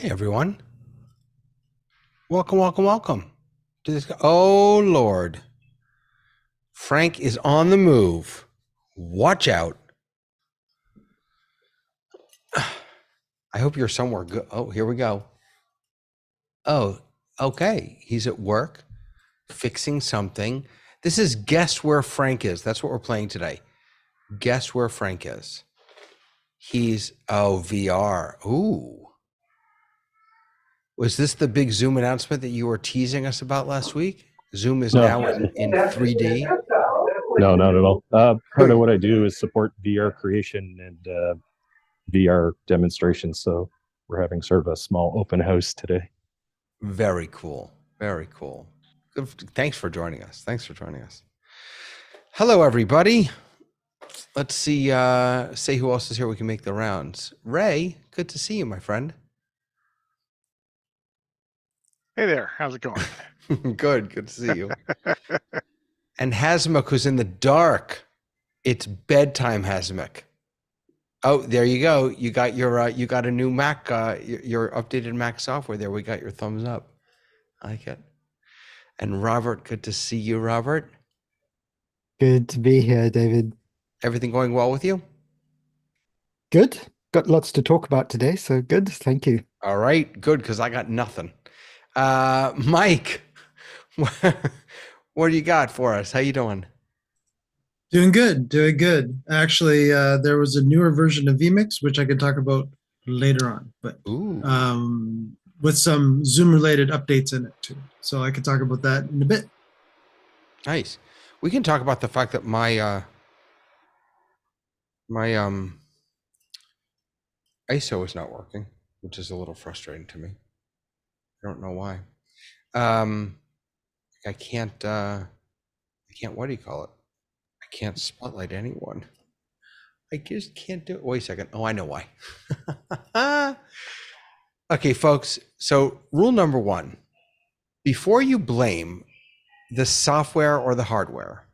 Hey, everyone. Welcome, welcome, welcome to this. Oh, Lord. Frank is on the move. Watch out. I hope you're somewhere good. Oh, here we go. Oh, okay. He's at work fixing something. This is Guess Where Frank Is. That's what we're playing today. Guess Where Frank Is. He's, VR. Ooh. Was this the big Zoom announcement that you were teasing us about last week? Zoom is now in 3D. No, not at all. Part of what I do is support VR creation and VR demonstrations. So we're having sort of a small open house today. Very cool. Very cool. Good. Thanks for joining us. Thanks for joining us. Hello, everybody. Let's see, say who else is here. We can make the rounds. Ray, good to see you, my friend. Hey there, how's it going? Good to see you. And Hasmuk, who's in the dark. It's bedtime, Hasmuk. Oh, there you go. You got your, you got a new Mac, your updated Mac software there. We got your thumbs up. I like it. And Robert, good to see you, Robert. Good to be here, David. Everything going well with you? Good. Got lots to talk about today, so good. Thank you. All right, good, because I got nothing. Mike, what do you got for us? How you doing? Doing good, doing good. Actually, there was a newer version of vMix, which I could talk about later on, but with some Zoom-related updates in it too. So I could talk about that in a bit. Nice. We can talk about the fact that my ISO is not working, which is a little frustrating to me. I don't know why. I can't what do you call it? I can't spotlight anyone. I just can't do it. Wait a second. Oh, I know why. Okay, folks. So rule number 1, before you blame the software or the hardware,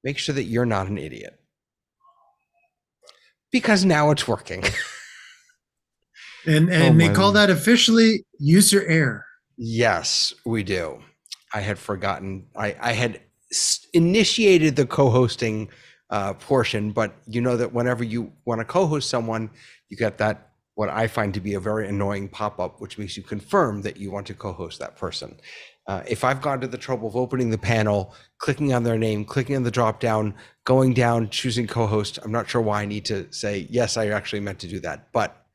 make sure that you're not an idiot. Because now it's working. And Oh, they my call Lord. that officially user error. Yes, we do. I had forgotten. I had initiated the co-hosting portion, but you know that whenever you want to co-host someone, you get that, what I find to be a very annoying pop-up, which makes you confirm that you want to co-host that person. If I've gone to the trouble of opening the panel, clicking on their name, clicking on the drop-down, going down, choosing co-host, I'm not sure why I need to say, yes, I actually meant to do that, but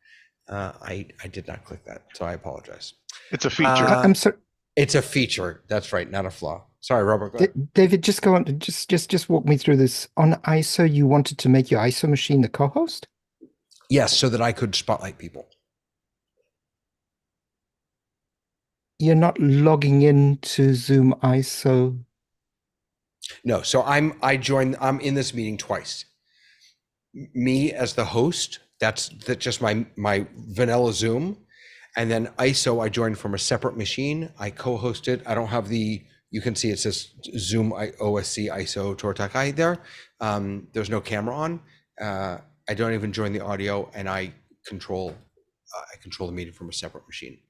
I did not click that, so I apologize. It's a feature. I'm sorry, It's a feature. That's right, not a flaw. Sorry, Robert. Go ahead. David. Just go on. Just walk me through this. On ISO, you wanted to make your ISO machine the co-host. Yes, so that I could spotlight people. You're not logging into ZoomISO. No, so I'm in this meeting twice. Me as the host, that's just my vanilla Zoom. And then ISO, I joined from a separate machine. I co-hosted. I don't have you can see it says ZoomOSC ISO Tortakai there. There's no camera on. I don't even join the audio, and I control the meeting from a separate machine.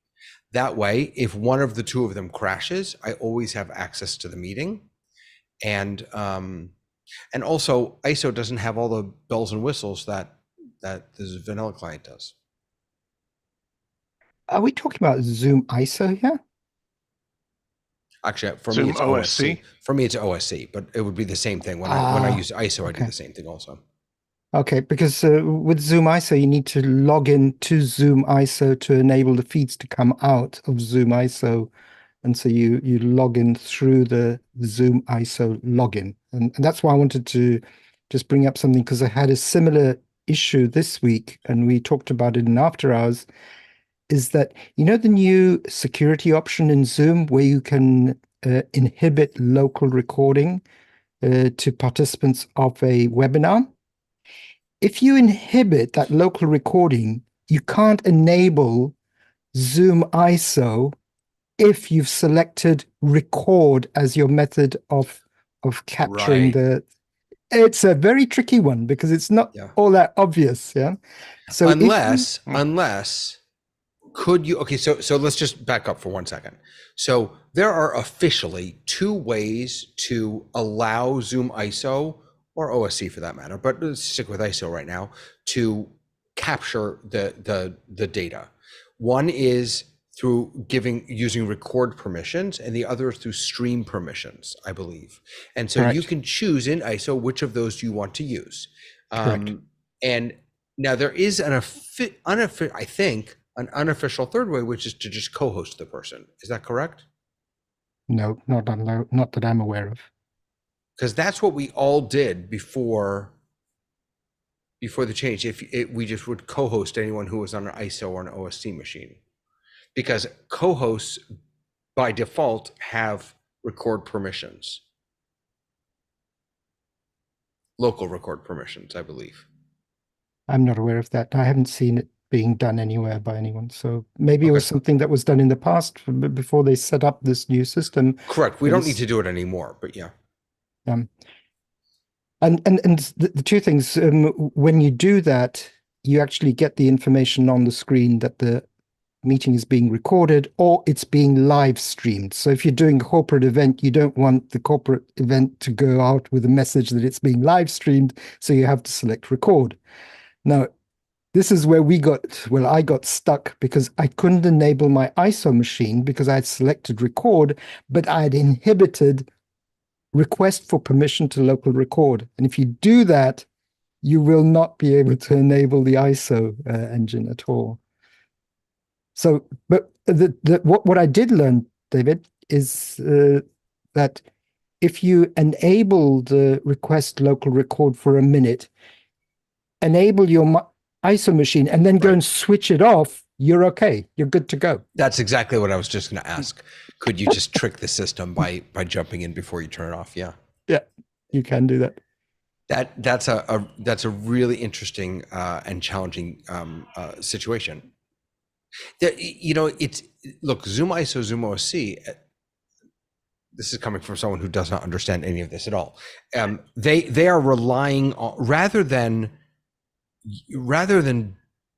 That way, if one of the two of them crashes, I always have access to the meeting. And also ISO doesn't have all the bells and whistles that this vanilla client does. Are we talking about ZoomISO here? Actually, for me, it's ZoomOSC? OSC. For me, it's OSC, but it would be the same thing. When I use ISO, I do okay. the same thing also. Okay, because with ZoomISO, you need to log in to ZoomISO to enable the feeds to come out of ZoomISO. And so you log in through the ZoomISO login. And that's why I wanted to just bring up something, because I had a similar issue this week, and we talked about it in After Hours, is that, you know, the new security option in Zoom where you can inhibit local recording to participants of a webinar? If you inhibit that local recording, you can't enable ZoomISO if you've selected record as your method of capturing Right. the. It's a very tricky one because it's not all that obvious. Yeah. So unless could you, okay, so let's just back up for 1 second. So there are officially 2 ways to allow ZoomISO, or OSC for that matter, but let's stick with ISO right now, to capture the data. One is through using record permissions, and the other is through stream permissions, I believe. And so you can choose in ISO which of those you want to use. And now there is an unofficial third way, which is to just co-host the person. Is that correct? No, not that I'm aware of. Because that's what we all did before the change. We just would co-host anyone who was on an ISO or an OSC machine, because co-hosts by default have record permissions, local record permissions, I believe. I'm not aware of that. I haven't seen it being done anywhere by anyone. So maybe it was something that was done in the past before they set up this new system. Correct. We don't need to do it anymore, but yeah. And the two things, when you do that, you actually get the information on the screen that the meeting is being recorded or it's being live streamed. So if you're doing a corporate event, you don't want the corporate event to go out with a message that it's being live streamed. So you have to select record. Now, this is where I got stuck because I couldn't enable my ISO machine because I had selected record, but I had inhibited request for permission to local record. And if you do that, you will not be able to enable the ISO engine at all. So, but what I did learn, David, is that if you enable the request local record for a minute, enable your ISO machine, and then go Right. and switch it off, you're okay. You're good to go. That's exactly what I was just going to ask. Could you just trick the system by jumping in before you turn it off? Yeah. Yeah, you can do that. That's a really interesting and challenging situation. It's look, ZoomISO, ZoomOSC. This is coming from someone who does not understand any of this at all. They are relying on rather than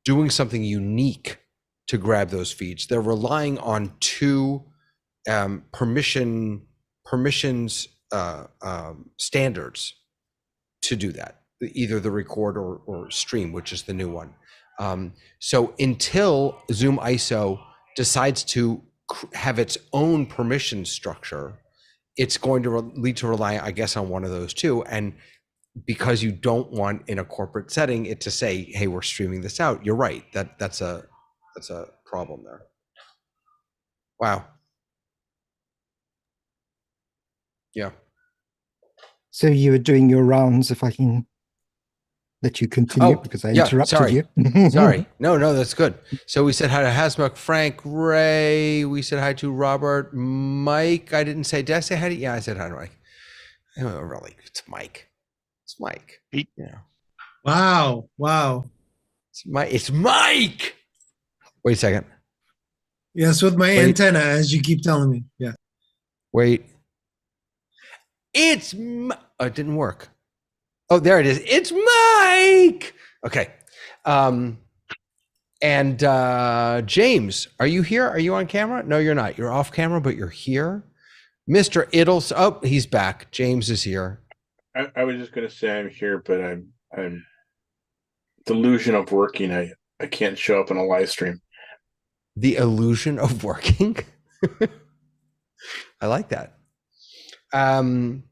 doing something unique to grab those feeds. They're relying on two permissions standards to do that, either the record or stream, which is the new one. So until ZoomISO decides to have its own permission structure, it's going to lead to rely, I guess, on one of those two. And because you don't want in a corporate setting it to say, hey, we're streaming this out, you're right. That's a problem there. Wow. Yeah. So you were doing your rounds, if I can let you continue, because I interrupted sorry. you. Sorry. No, that's good. So we said hi to Hasmuk, Frank, Ray. We said hi to Robert, Mike. I didn't say, did I say hi to? Yeah, I said hi to Mike. Really, it's Mike. It's Mike. Pete. Yeah. Wow. It's Mike. Wait a second. Yes, with my Wait. antenna, as you keep telling me. Yeah. Wait. It didn't work. Oh, there it is. It's Mike. Okay. And James, are you here? Are you on camera? No, you're not. You're off camera, but you're here. Mr. Iddles. Oh, he's back. James is here. I was just gonna say I'm here, but I'm delusion of working. I can't show up in a live stream. The illusion of working. I like that. And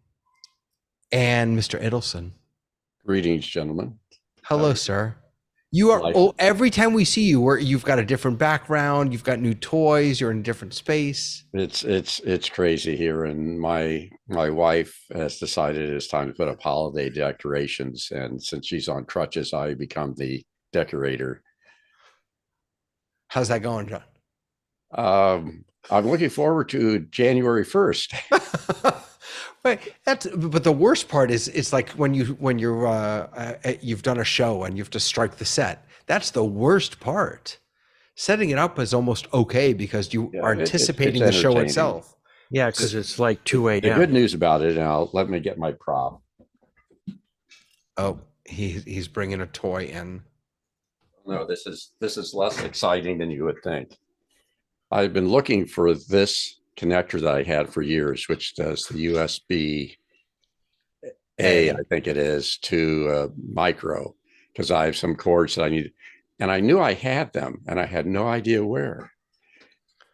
Mr. Iddleson. Greetings, gentlemen. Hello, sir. You are every time we see you, you've got a different background, you've got new toys, you're in a different space. It's crazy here, and my wife has decided it's time to put up holiday decorations, and since she's on crutches, I become the decorator. How's that going, John? I'm looking forward to January 1st. But the worst part is it's like when you've done a show and you have to strike the set. That's the worst part. Setting it up is almost okay because you are anticipating the show itself. Yeah, because it's like 2 a.m. The good news about it, now let me get my prop. Oh, he's bringing a toy in. No, this is less exciting than you would think. I've been looking for this connector that I had for years, which does the USB A, I think it is, to micro, because I have some cords that I need, and I knew I had them, and I had no idea where.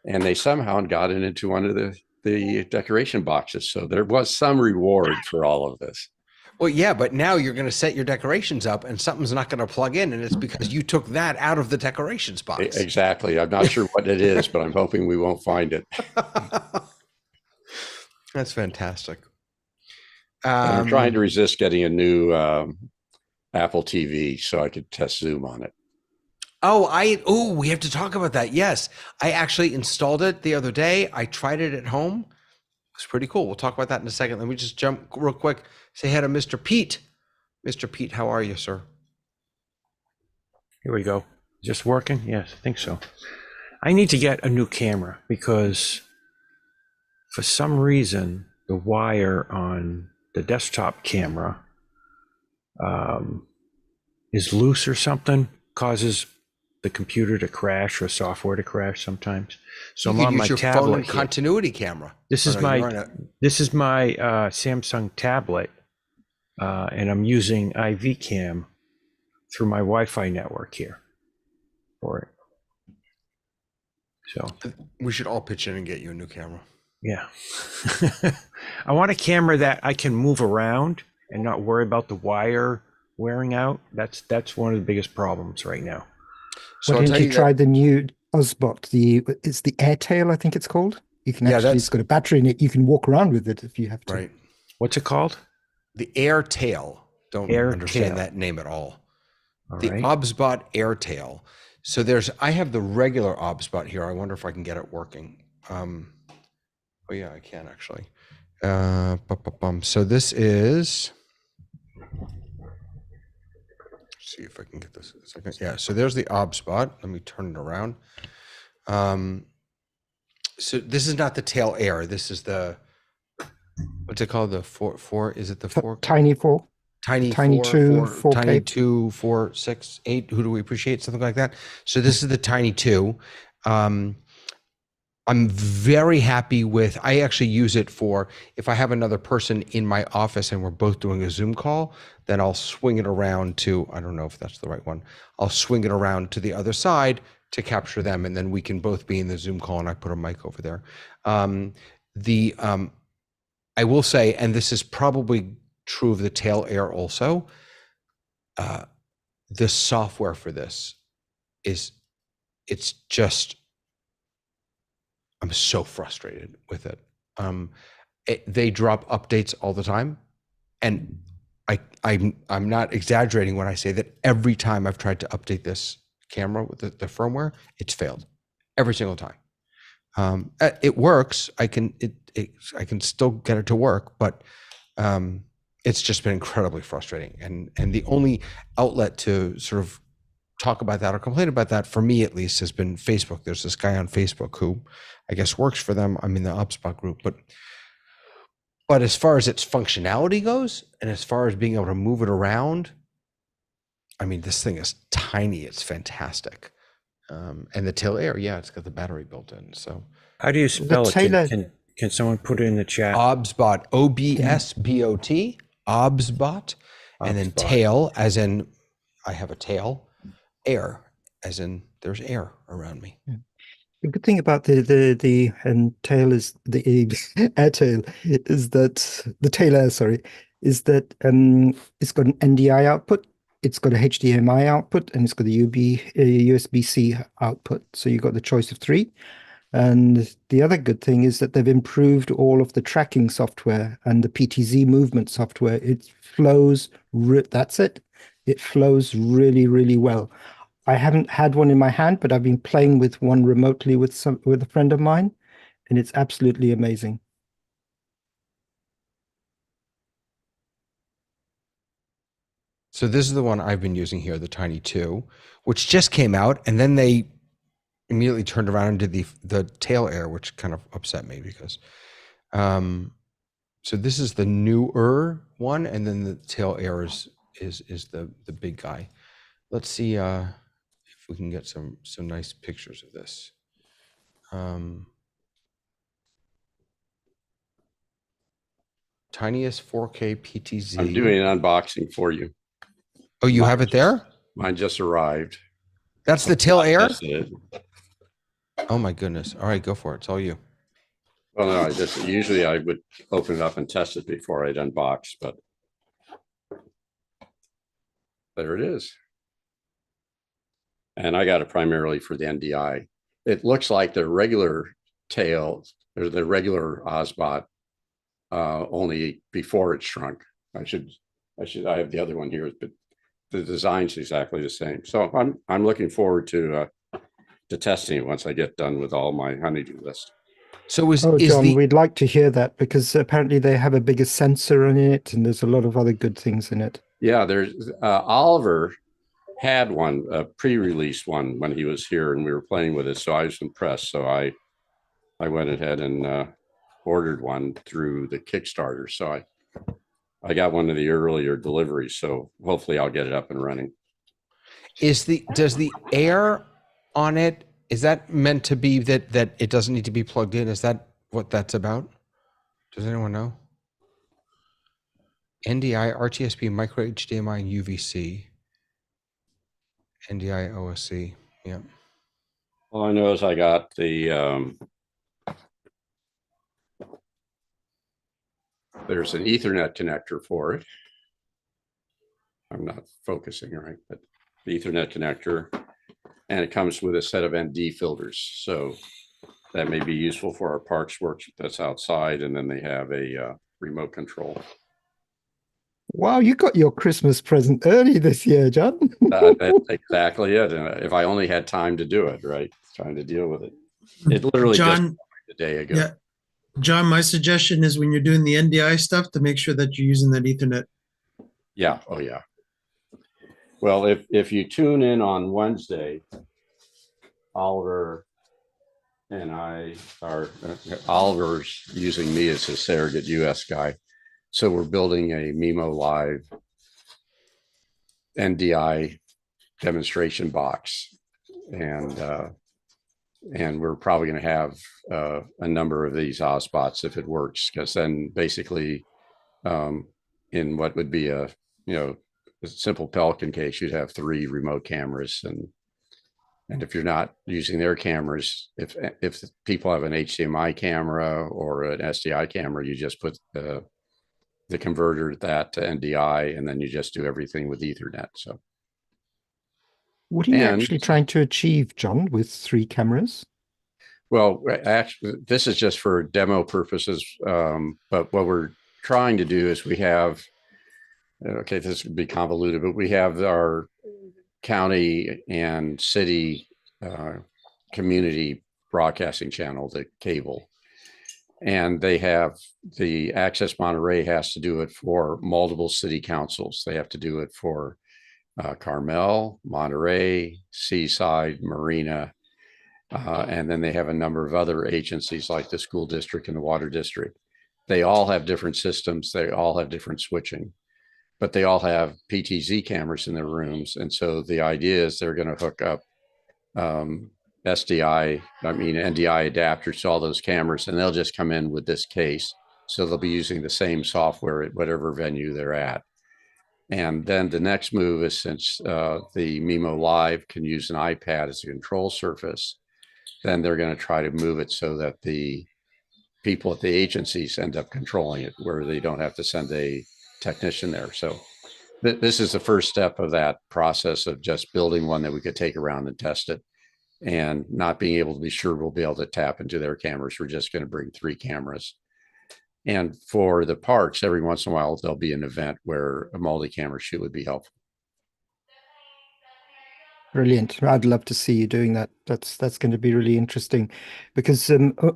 And they somehow got it into one of the decoration boxes, so there was some reward for all of this. Well, yeah, but now you're going to set your decorations up, and something's not going to plug in, and it's because you took that out of the decorations box. Exactly. I'm not sure what it is, but I'm hoping we won't find it. That's fantastic. I'm trying to resist getting a new Apple TV so I could test Zoom on it. Oh, we have to talk about that. Yes, I actually installed it the other day. I tried it at home. It was pretty cool. We'll talk about that in a second. Let me just jump real quick. Say hi to Mr. Pete. Mr. Pete, how are you, sir? Here we go. Just working? Yes, I think so. I need to get a new camera because for some reason, the wire on the desktop camera is loose or something, causes the computer to crash or software to crash sometimes. So I'm on my tablet phone continuity camera. This is my Samsung tablet, and I'm using IV cam through my Wi-Fi network here for it. So we should all pitch in and get you a new camera. Yeah. I want a camera that I can move around and not worry about the wire wearing out. That's one of the biggest problems right now. So why didn't you try the new Osbot? It's the Airtail, I think it's called. You can actually, it's got a battery in it. You can walk around with it if you have to. Right. What's it called? The AirTail. Don't AirTail. understand that name at all. All The right. OBSBot AirTail. So I have the regular OBSBot here. I wonder if I can get it working. Oh yeah, I can actually. So this is, see if I can get this a second. Yeah, so there's the OBSBot. Let me turn it around. So this is not the Tail Air. This is the, what's it called? The four is it the four? Tiny 4. Tiny Tiny 2, 4K. Tiny 2, 4, 6, 8. Who do we appreciate? Something like that. So this is the Tiny 2. I'm very happy with, I actually use it for, if I have another person in my office and we're both doing a Zoom call, then I'll swing it around to, I don't know if that's the right one. I'll swing it around to the other side to capture them. And then we can both be in the Zoom call and I put a mic over there. I will say, and this is probably true of the Tail Air also, the software for this it's just, I'm so frustrated with it. They drop updates all the time, and I'm not exaggerating when I say that every time I've tried to update this camera with the firmware, it's failed every single time. It works. I can still get it to work, but it's just been incredibly frustrating. And the only outlet to sort of talk about that or complain about that, for me at least, has been Facebook. There's this guy on Facebook who I guess works for them. I'm in the OBSBot group, but as far as its functionality goes, and as far as being able to move it around, I mean, this thing is tiny. It's fantastic. And the Tail Air, yeah, it's got the battery built in. So How do you spell it? Tailor- Can someone put it in the chat? OBSBot, OBSBOT, OBSBot, and then OBSBot. tail, as in I have a tail, air, as in there's air around me. The good thing about the tail is the AirTail is that the Tail Air, sorry, is that it's got an NDI output, it's got a HDMI output, and it's got a USB-C output. So you've got the choice of 3. And the other good thing is that they've improved all of the tracking software and the PTZ movement software. It flows. That's it. It flows really, really well. I haven't had one in my hand, but I've been playing with one remotely with a friend of mine, and it's absolutely amazing. So this is the one I've been using here, the Tiny 2, which just came out, and then they immediately turned around and did the Tail Air, which kind of upset me because so this is the newer one, and then the Tail Air is the big guy. Let's see if we can get some nice pictures of this. Tiniest 4K PTZ. I'm doing an unboxing for you. Oh, you have it there? Mine just arrived. That's the Tail Air? Tested it. Oh my goodness. All right, go for it. It's all you. Well, no, usually I would open it up and test it before I'd unbox, but there it is. And I got it primarily for the NDI. It looks like the regular tail, or the regular OBSBot, only before it shrunk. I have the other one here, but the design's exactly the same. So I'm looking forward to testing it once I get done with all my honeydew list. So John, we'd like to hear that, because apparently they have a bigger sensor in it, and there's a lot of other good things in it. Yeah, there's Oliver had one, a pre-release one, when he was here and we were playing with it. So I was impressed. So I went ahead and ordered one through the Kickstarter. So I got one of the earlier deliveries. So hopefully I'll get it up and running. Does the air on it, is that meant to be that it doesn't need to be plugged in? Is that what that's about? Does anyone know? NDI, RTSP, micro HDMI, and UVC. NDI, OSC. Yeah. All I know is I got the there's an Ethernet connector for it. I'm not focusing right, but the Ethernet connector, and it comes with a set of ND filters. So that may be useful for our parks work that's outside. And then they have a remote control. Wow, you got your Christmas present early this year, John. That's exactly it. And if I only had time to do it, right? Trying to deal with it. It literally just John, a day ago. yeah, John, my suggestion is when you're doing the NDI stuff to make sure that you're using that Ethernet. Yeah. Oh, yeah. Well, if you tune in on Wednesday, Oliver and I are Oliver's using me as his surrogate US guy. So we're building a MIMO Live NDI demonstration box. And we're probably going to have a number of these hotspots if it works, because then basically in what would be a simple Pelican case, you'd have 3 remote cameras, and if you're not using their cameras, if people have an HDMI camera or an SDI camera, you just put the converter that to NDI, and then you just do everything with Ethernet. So What are you actually trying to achieve, John, with 3 cameras? Well, actually, this is just for demo purposes. But what we're trying to do is we have, okay, this would be convoluted, but we have our county and city community broadcasting channel, the cable. And they have the Access Monterey has to do it for multiple city councils. They have to do it for Carmel, Monterey, Seaside, Marina. And then they have a number of other agencies like the school district and the water district. They all have different systems. They all have different switching, but they all have PTZ cameras in their rooms. And so the idea is they're going to hook up NDI adapters to all those cameras, and they'll just come in with this case. So they'll be using the same software at whatever venue they're at. And then the next move is, since the MIMO Live can use an iPad as a control surface, then they're going to try to move it so that the people at the agencies end up controlling it, where they don't have to send a technician there. So this is the first step of that process of just building one that we could take around and test it, and not being able to be sure we'll be able to tap into their cameras. We're just going to bring 3 cameras. And for the parks, every once in a while, there'll be an event where a multi-camera shoot would be helpful. Brilliant. I'd love to see you doing that. That's going to be really interesting, because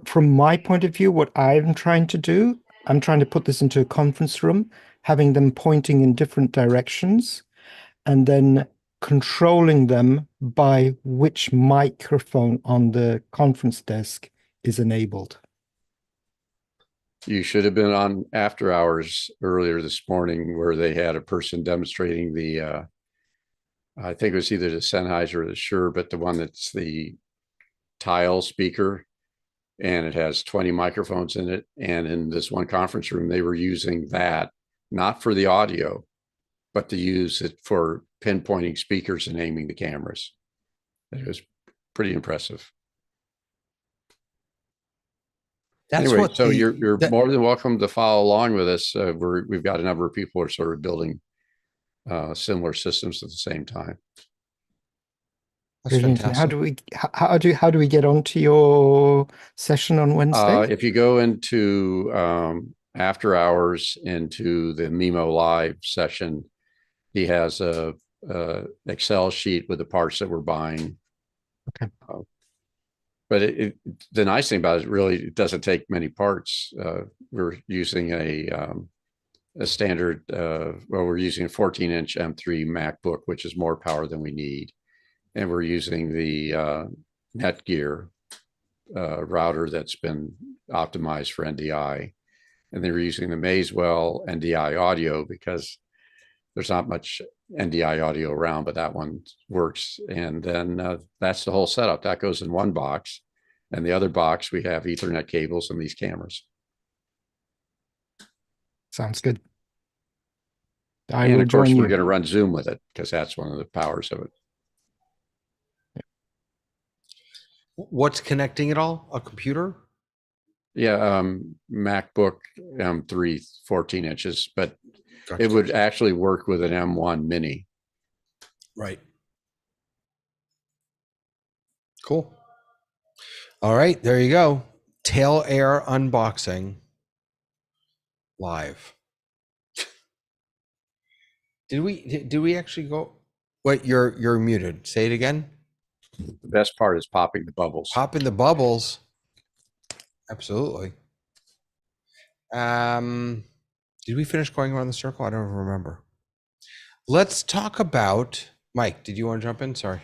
from my point of view, what I'm trying to do, I'm trying to put this into a conference room, having them pointing in different directions, and then controlling them by which microphone on the conference desk is enabled. You should have been on After Hours earlier this morning, where they had a person demonstrating the, I think it was either the Sennheiser or the Shure, but the one that's the tile speaker, and it has 20 microphones in it. And in this one conference room, they were using that, not for the audio, but to use it for pinpointing speakers and aiming the cameras. It was pretty impressive. That's anyway, what so you're more than welcome to follow along with us. We've got a number of people who are sort of building similar systems at the same time. That's fantastic. How do we get onto your session on Wednesday? If you go into After Hours, into the MIMO Live session, he has a Excel sheet with the parts that we're buying. Okay. But the nice thing about it, really, it doesn't take many parts. We're using a standard, we're using a 14-inch M3 MacBook, which is more power than we need. And we're using the Netgear router that's been optimized for NDI. And then we're using the Mazewell NDI audio, because there's not much NDI audio around, but that one works. And then that's the whole setup. That goes in one box. And the other box, we have Ethernet cables and these cameras. Sounds good. And of course, we're going to run Zoom with it, because that's one of the powers of it. What's connecting it all? A computer? Yeah, MacBook M3, 14 inches, but Gotcha. it would actually work with an M1 Mini. Right. Cool. All right, there you go. Tail Air unboxing. live. Did we actually go? Wait, you're muted. Say it again. The best part is popping the bubbles. Pop in the bubbles. Absolutely. Did we finish going around the circle? I don't remember. Let's talk about Mike. Did you want to jump in? Sorry.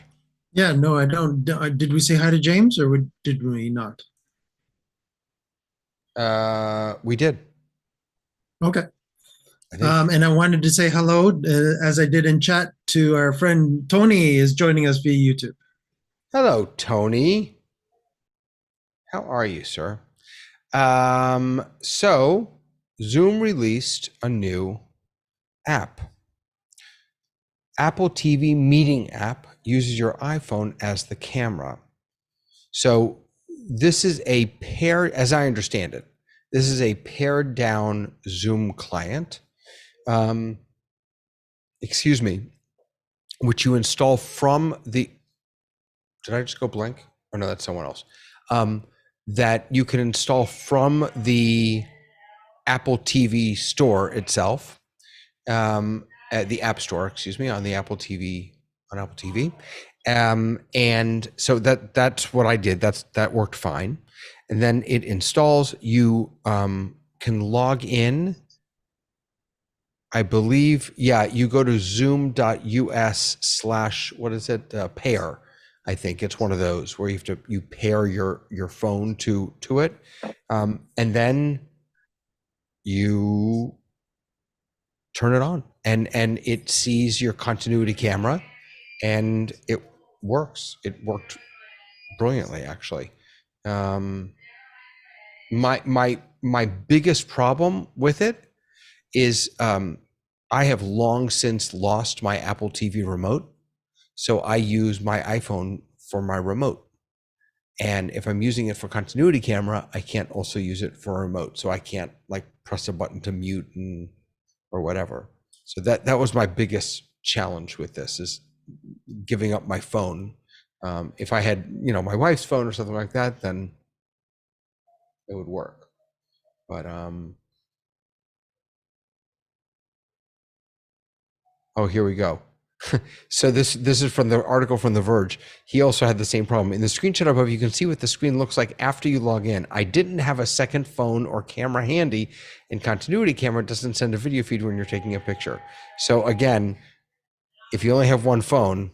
Yeah, no, I don't. Did we say hi to James or did we not? We did. Okay. I think. And I wanted to say hello, as I did in chat, to our friend Tony is joining us via YouTube. Hello, Tony. How are you, sir? So Zoom released a new app. Apple TV meeting app uses your iPhone as the camera. So this is a pair, as I understand it, this is a pared down Zoom client. Excuse me, which you install from the, did I just go blank? Oh no, that's someone else. That you can install from the Apple TV store itself, at the App Store, excuse me, on the Apple TV, on Apple TV. And so that's what I did. That worked fine. And then it installs, you can log in. I believe, yeah, you go to zoom.us/ what is it? Pair. I think it's one of those where you pair your phone to it. And then you turn it on and it sees your continuity camera and it works. It worked brilliantly, actually. My biggest problem with it is I have long since lost my Apple TV remote. So I use my iPhone for my remote. And if I'm using it for continuity camera, I can't also use it for a remote. So I can't like press a button to mute or whatever. So that was my biggest challenge with this, is giving up my phone. If I had, my wife's phone or something like that, then it would work. But oh, here we go. So this is from the article from The Verge. He also had the same problem. In the screenshot above, you can see what the screen looks like after you log in. I didn't have a second phone or camera handy, and continuity camera doesn't send a video feed when you're taking a picture. So again, if you only have one phone,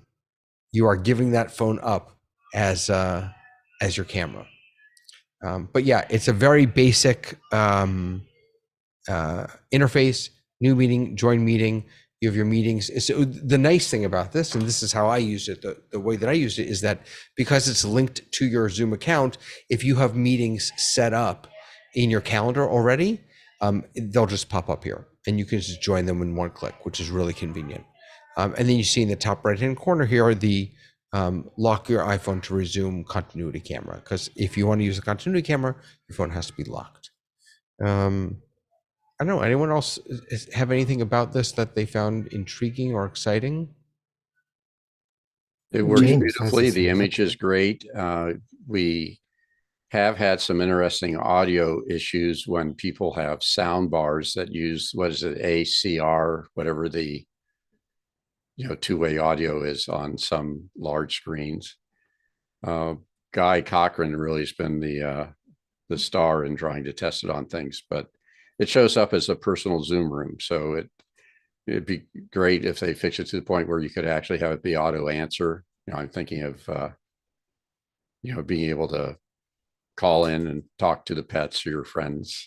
you are giving that phone up as your camera. But yeah, it's a very basic interface. New meeting, join meeting. You have your meetings. So the nice thing about this, and this is how I used it, the way that I used it, is that because it's linked to your Zoom account, if you have meetings set up in your calendar already, they'll just pop up here and you can just join them in one click, which is really convenient. And then you see in the top right-hand corner here, the lock your iPhone to resume continuity camera. Because if you want to use a continuity camera, your phone has to be locked. I don't know, anyone else have anything about this that they found intriguing or exciting? It works James has beautifully. the The same image is great. We have had some interesting audio issues when people have sound bars that use, what is it, ACR, whatever the two-way audio is on some large screens. Guy Cochran really has been the star in trying to test it on things, but it shows up as a personal Zoom room. So it'd be great if they fix it to the point where you could actually have it be auto answer. I'm thinking of, being able to call in and talk to the pets or your friends,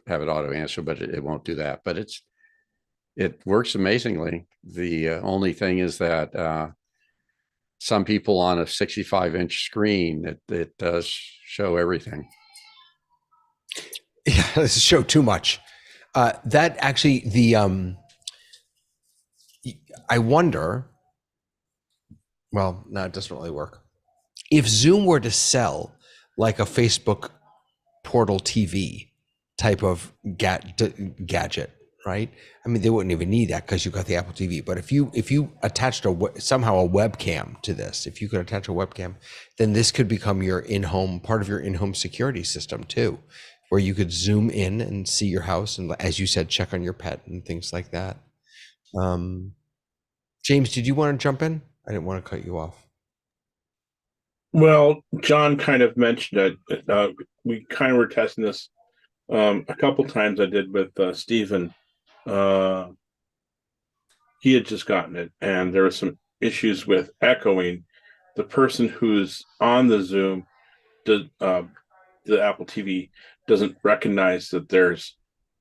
have it auto answer, but it won't do that. But it works amazingly. The only thing is that some people on a 65-inch screen, it does show everything. Yeah, this show too much. That actually, I wonder, well, no, it doesn't really work. If Zoom were to sell like a Facebook portal TV type of gadget, right? I mean, they wouldn't even need that because you got the Apple TV. But if you attached somehow a webcam to this, if you could attach a webcam, then this could become your part of your in-home security system too. where you could zoom in and see your house and, as you said, check on your pet and things like that. James, did you want to jump in? I didn't want to cut you off. Well, John kind of mentioned it. We kind of were testing this a couple times. I did with Stephen. He had just gotten it, and there were some issues with echoing. The person who's on the Zoom, the Apple TV, doesn't recognize that there's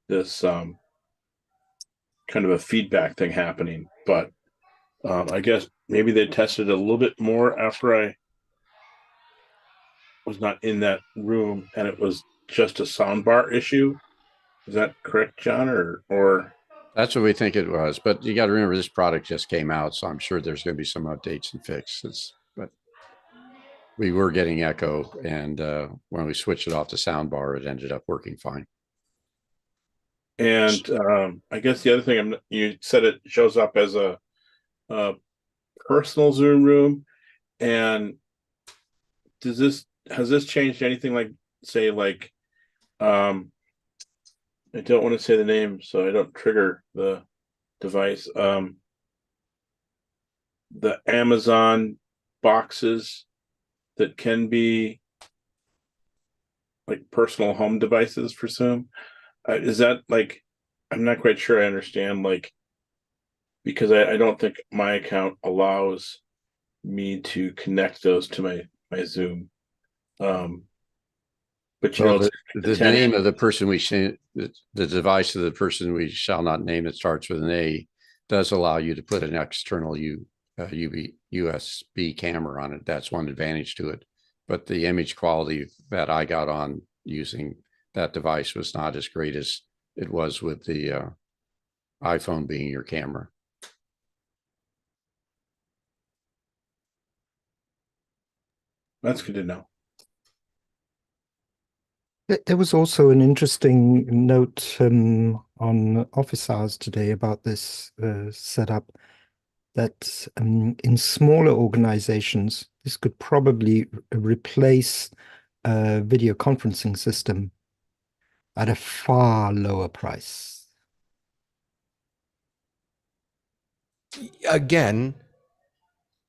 this kind of a feedback thing happening. But I guess maybe they tested it a little bit more after I was not in that room, and it was just a soundbar issue. Is that correct, John? Or That's what we think it was. But you got to remember, this product just came out, so I'm sure there's going to be some updates and fixes. But we were getting echo, and when we switched it off to soundbar, it ended up working fine. And I guess the other thing, you said it shows up as a personal Zoom room, and has this changed anything? Like, say, like, I don't want to say the name so I don't trigger the device. The Amazon boxes that can be like personal home devices for Zoom. Is that like, I'm not quite sure I understand, like, because I don't think my account allows me to connect those to my Zoom. But you Well, know, the name of the person the device of the person we shall not name that starts with an A does allow you to put an external USB camera on it. That's one advantage to it. But the image quality that I got on using that device was not as great as it was with the iPhone being your camera. that's good to know. There was also an interesting note on office hours today about this setup, that in smaller organizations, this could probably replace a video conferencing system at a far lower price. Again,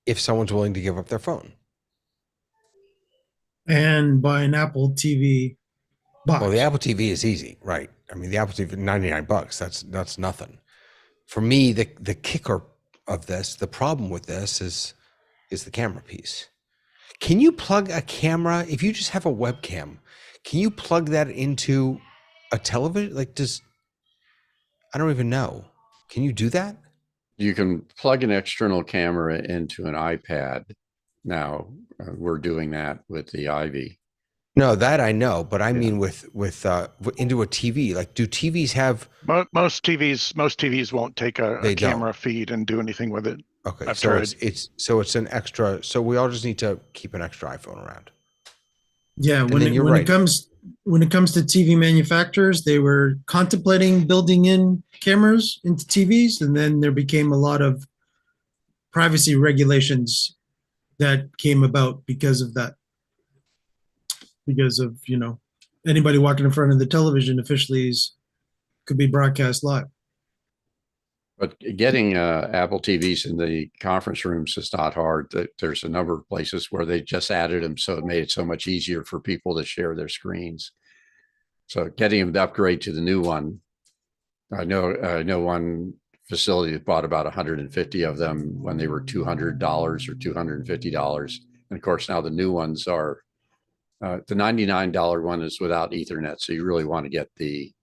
if someone's willing to give up their phone. And buy an Apple TV box. Well, the Apple TV is easy, right? I mean, the Apple TV, $99. That's nothing. For me, the kicker of this, the problem with this is the camera piece. Can you plug a camera, if you just have a webcam, can you plug that into a television? Like, I don't even know. Can you do that? You can plug an external camera into an iPad. Now we're doing that with the Ivy. No, that I know, but I mean with into a TV. Like, do TVs have? Most TVs won't take a camera don't. feed and do anything with it. Okay, I've so tried. it's an extra. So we all just need to keep an extra iPhone around. Yeah, And when then you're it right. comes to TV manufacturers, they were contemplating building in cameras into TVs, and then there became a lot of privacy regulations that came about because of that. Because of, anybody walking in front of the television officially could be broadcast live. But getting Apple TVs in the conference rooms is not hard. There's a number of places where they just added them, so it made it so much easier for people to share their screens. So getting them to upgrade to the new one, I know one facility that bought about 150 of them when they were $200 or $250, and of course now the new ones are the $99 one is without Ethernet, so you really want to get the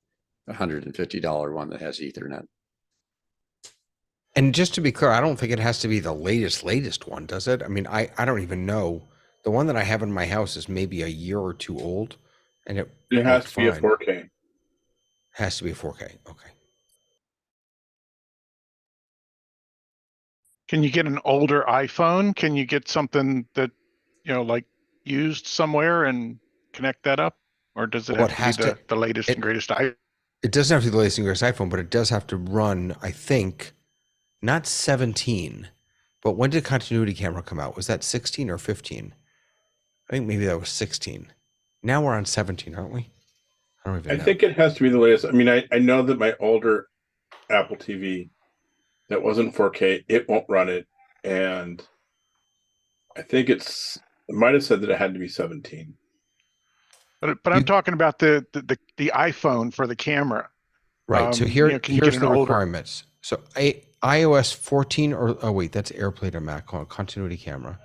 $150 one that has Ethernet. And just to be clear, I don't think it has to be the latest one, does it? I mean, I don't even know. The one that I have in my house is maybe a year or two old, and it has to be a fine. 4K. Has to be a 4K. Okay. Can you get an older iPhone? Can you get something that, like used somewhere and connect that up? Or does it have to be the latest and greatest iPhone? It doesn't have to be the latest and greatest iPhone, but it does have to run, I think, not 17, but when did continuity camera come out? Was that 16 or 15? I think maybe that was 16. Now we're on 17, aren't we? I don't even I know. think it has to be the latest. I mean, I know that my older Apple TV that wasn't 4K, it won't run it. And I think it might have said that it had to be 17. But I'm talking about the iPhone for the camera. Right. So Can you get here's an the older? requirements. So iOS 14 or oh wait, that's AirPlay to Mac. Hold on, continuity camera.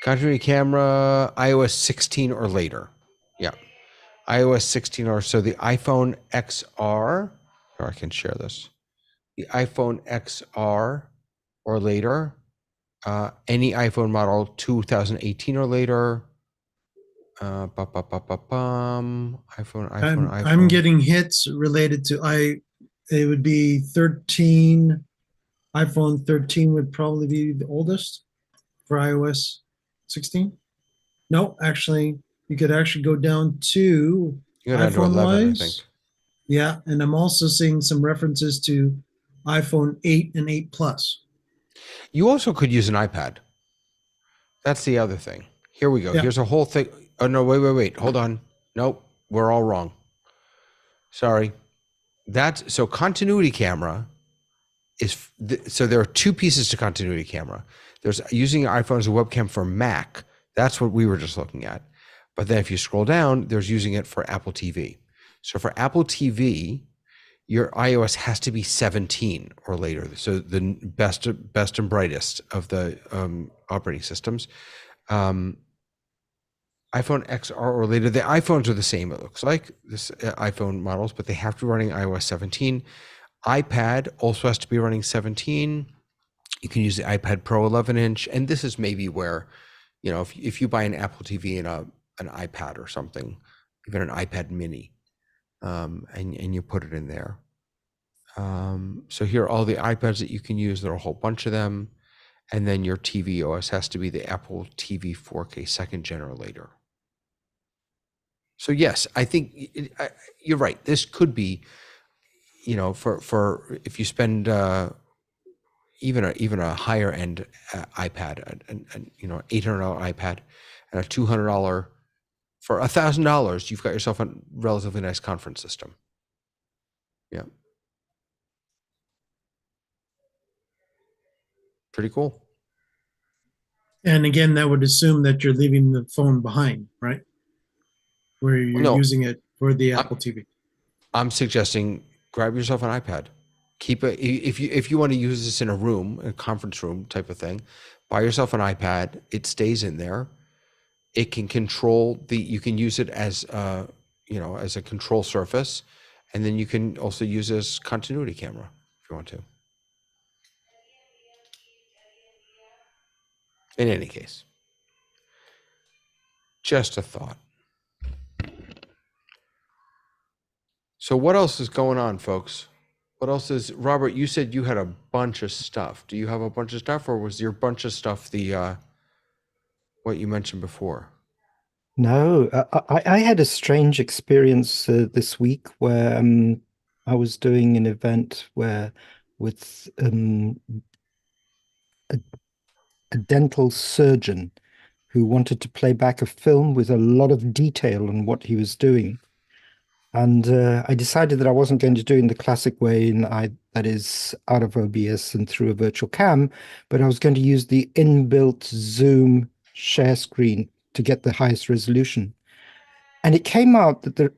Continuity camera, iOS 16 or later. Yeah. iOS 16 or so the iPhone XR, or I can share this. The iPhone XR or later. Any iPhone model 2018 or later. iPhone. I'm getting hits related to it would be 13. iPhone 13 would probably be the oldest for iOS 16. No, actually, you could actually go down to You got iPhone 11, wise. I think. Yeah, and I'm also seeing some references to iPhone 8 and 8 Plus. You also could use an iPad. That's the other thing. Here we go. Yeah. Here's a whole thing. Oh no, wait. Hold on. Nope, we're all wrong. Sorry. So continuity camera is so there are two pieces to continuity camera. There's using your iPhone as a webcam for Mac. That's what we were just looking at. But then if you scroll down, there's using it for Apple TV. So for Apple TV, your iOS has to be 17 or later. So the best and brightest of the operating systems. iPhone XR or later. The iPhones are the same, it looks like, this iPhone models, but they have to be running iOS 17. iPad also has to be running 17. You can use the iPad Pro 11-inch, and this is maybe where, if you buy an Apple TV and an iPad or something, even an iPad Mini, and you put it in there. So here are all the iPads that you can use. There are a whole bunch of them. And then your TV OS has to be the Apple TV 4K 2nd gen or later. So yes, I think you're right. This could be, for if you spend even a higher end iPad, and $800 iPad and a $200 for $1,000, you've got yourself a relatively nice conference system. Yeah. Pretty cool. And again, that would assume that you're leaving the phone behind, right? Where you're using it for the Apple TV. I'm suggesting grab yourself an iPad. Keep it if you want to use this in a room, a conference room type of thing. Buy yourself an iPad. It stays in there. It can control you can use it as as a control surface, and then you can also use it as continuity camera if you want to. In any case, just a thought. So what else is going on, folks? What else is, Robert, you said you had a bunch of stuff. Do you have a bunch of stuff, or was your bunch of stuff the what you mentioned before? No, I had a strange experience this week where I was doing an event with a dental surgeon who wanted to play back a film with a lot of detail on what he was doing. And I decided that I wasn't going to do it in the classic way, that is out of OBS and through a virtual cam, but I was going to use the inbuilt Zoom share screen to get the highest resolution. And it came out that the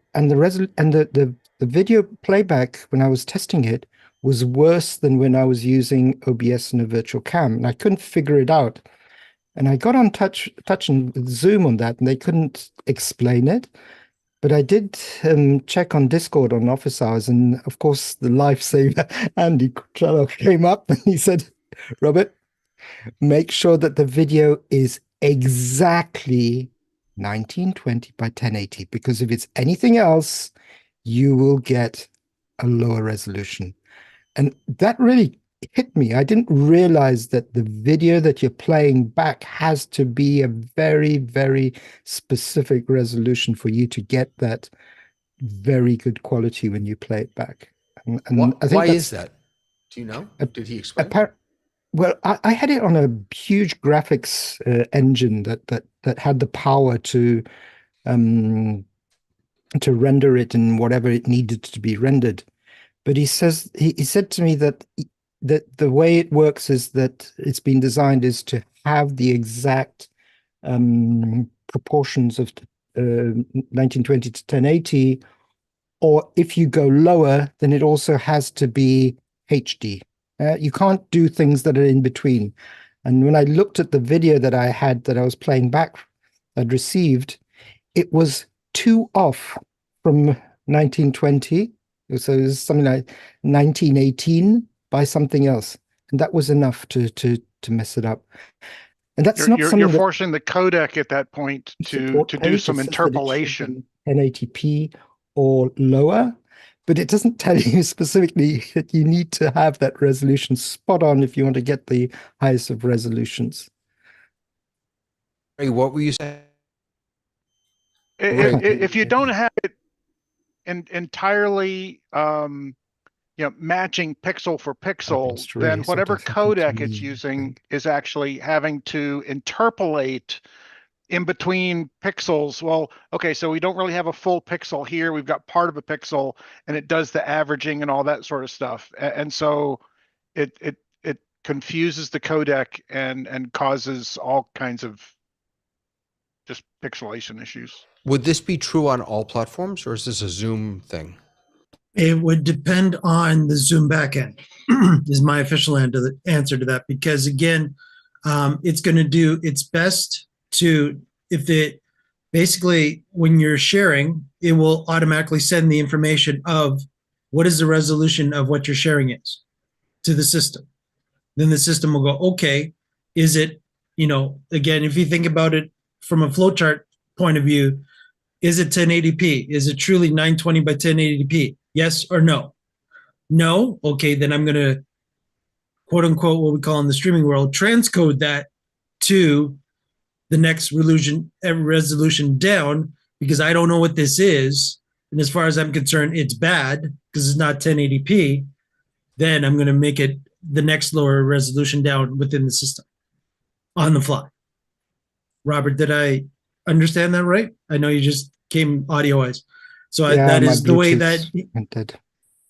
video playback when I was testing it was worse than when I was using OBS and a virtual cam, and I couldn't figure it out. And I got on touching with Zoom on that, and they couldn't explain it. But I did check on Discord on office hours, and of course the lifesaver Andy Trello came up and he said, "Robert, make sure that the video is exactly 1920 by 1080, because if it's anything else, you will get a lower resolution." And that really hit me. I didn't realize that the video that you're playing back has to be a very, very specific resolution for you to get that very good quality when you play it back. And I think why is that? Do you know? Did he explain? Well, I had it on a huge graphics engine that had the power to to render it in whatever it needed to be rendered. But he said to me that the way it works is that it's been designed is to have the exact proportions of 1920 to 1080, or if you go lower, then it also has to be HD. You can't do things that are in between. And when I looked at the video that I had that I was playing back, I'd received, it was too off from 1920. So it was something like 1918 by something else. And that was enough to mess it up. And that's not something you're forcing the codec at that point to do some interpolation. 1080p or lower, but it doesn't tell you specifically that you need to have that resolution spot on if you want to get the highest of resolutions. Hey, what were you saying? If you don't have it entirely matching pixel for pixel, then whatever codec it's using is actually having to interpolate in between pixels. Well, okay, so we don't really have a full pixel here. We've got part of a pixel, and it does the averaging and all that sort of stuff. And so it confuses the codec and causes all kinds of just pixelation issues. Would this be true on all platforms, or is this a Zoom thing? It would depend on the Zoom backend is my official answer to that, because again, it's going to do its best to, if it basically, when you're sharing, it will automatically send the information of what is the resolution of what you're sharing is to the system. Then the system will go, okay, is it, again, if you think about it from a flowchart point of view, is it 1080p? Is it truly 920 by 1080p? Yes or no? No? Okay, then I'm going to, quote unquote, what we call in the streaming world, transcode that to the next resolution down, because I don't know what this is. And as far as I'm concerned, it's bad because it's not 1080p. Then I'm going to make it the next lower resolution down within the system on the fly. Robert, did I understand that right? I know you just came audio wise. So that is the way that,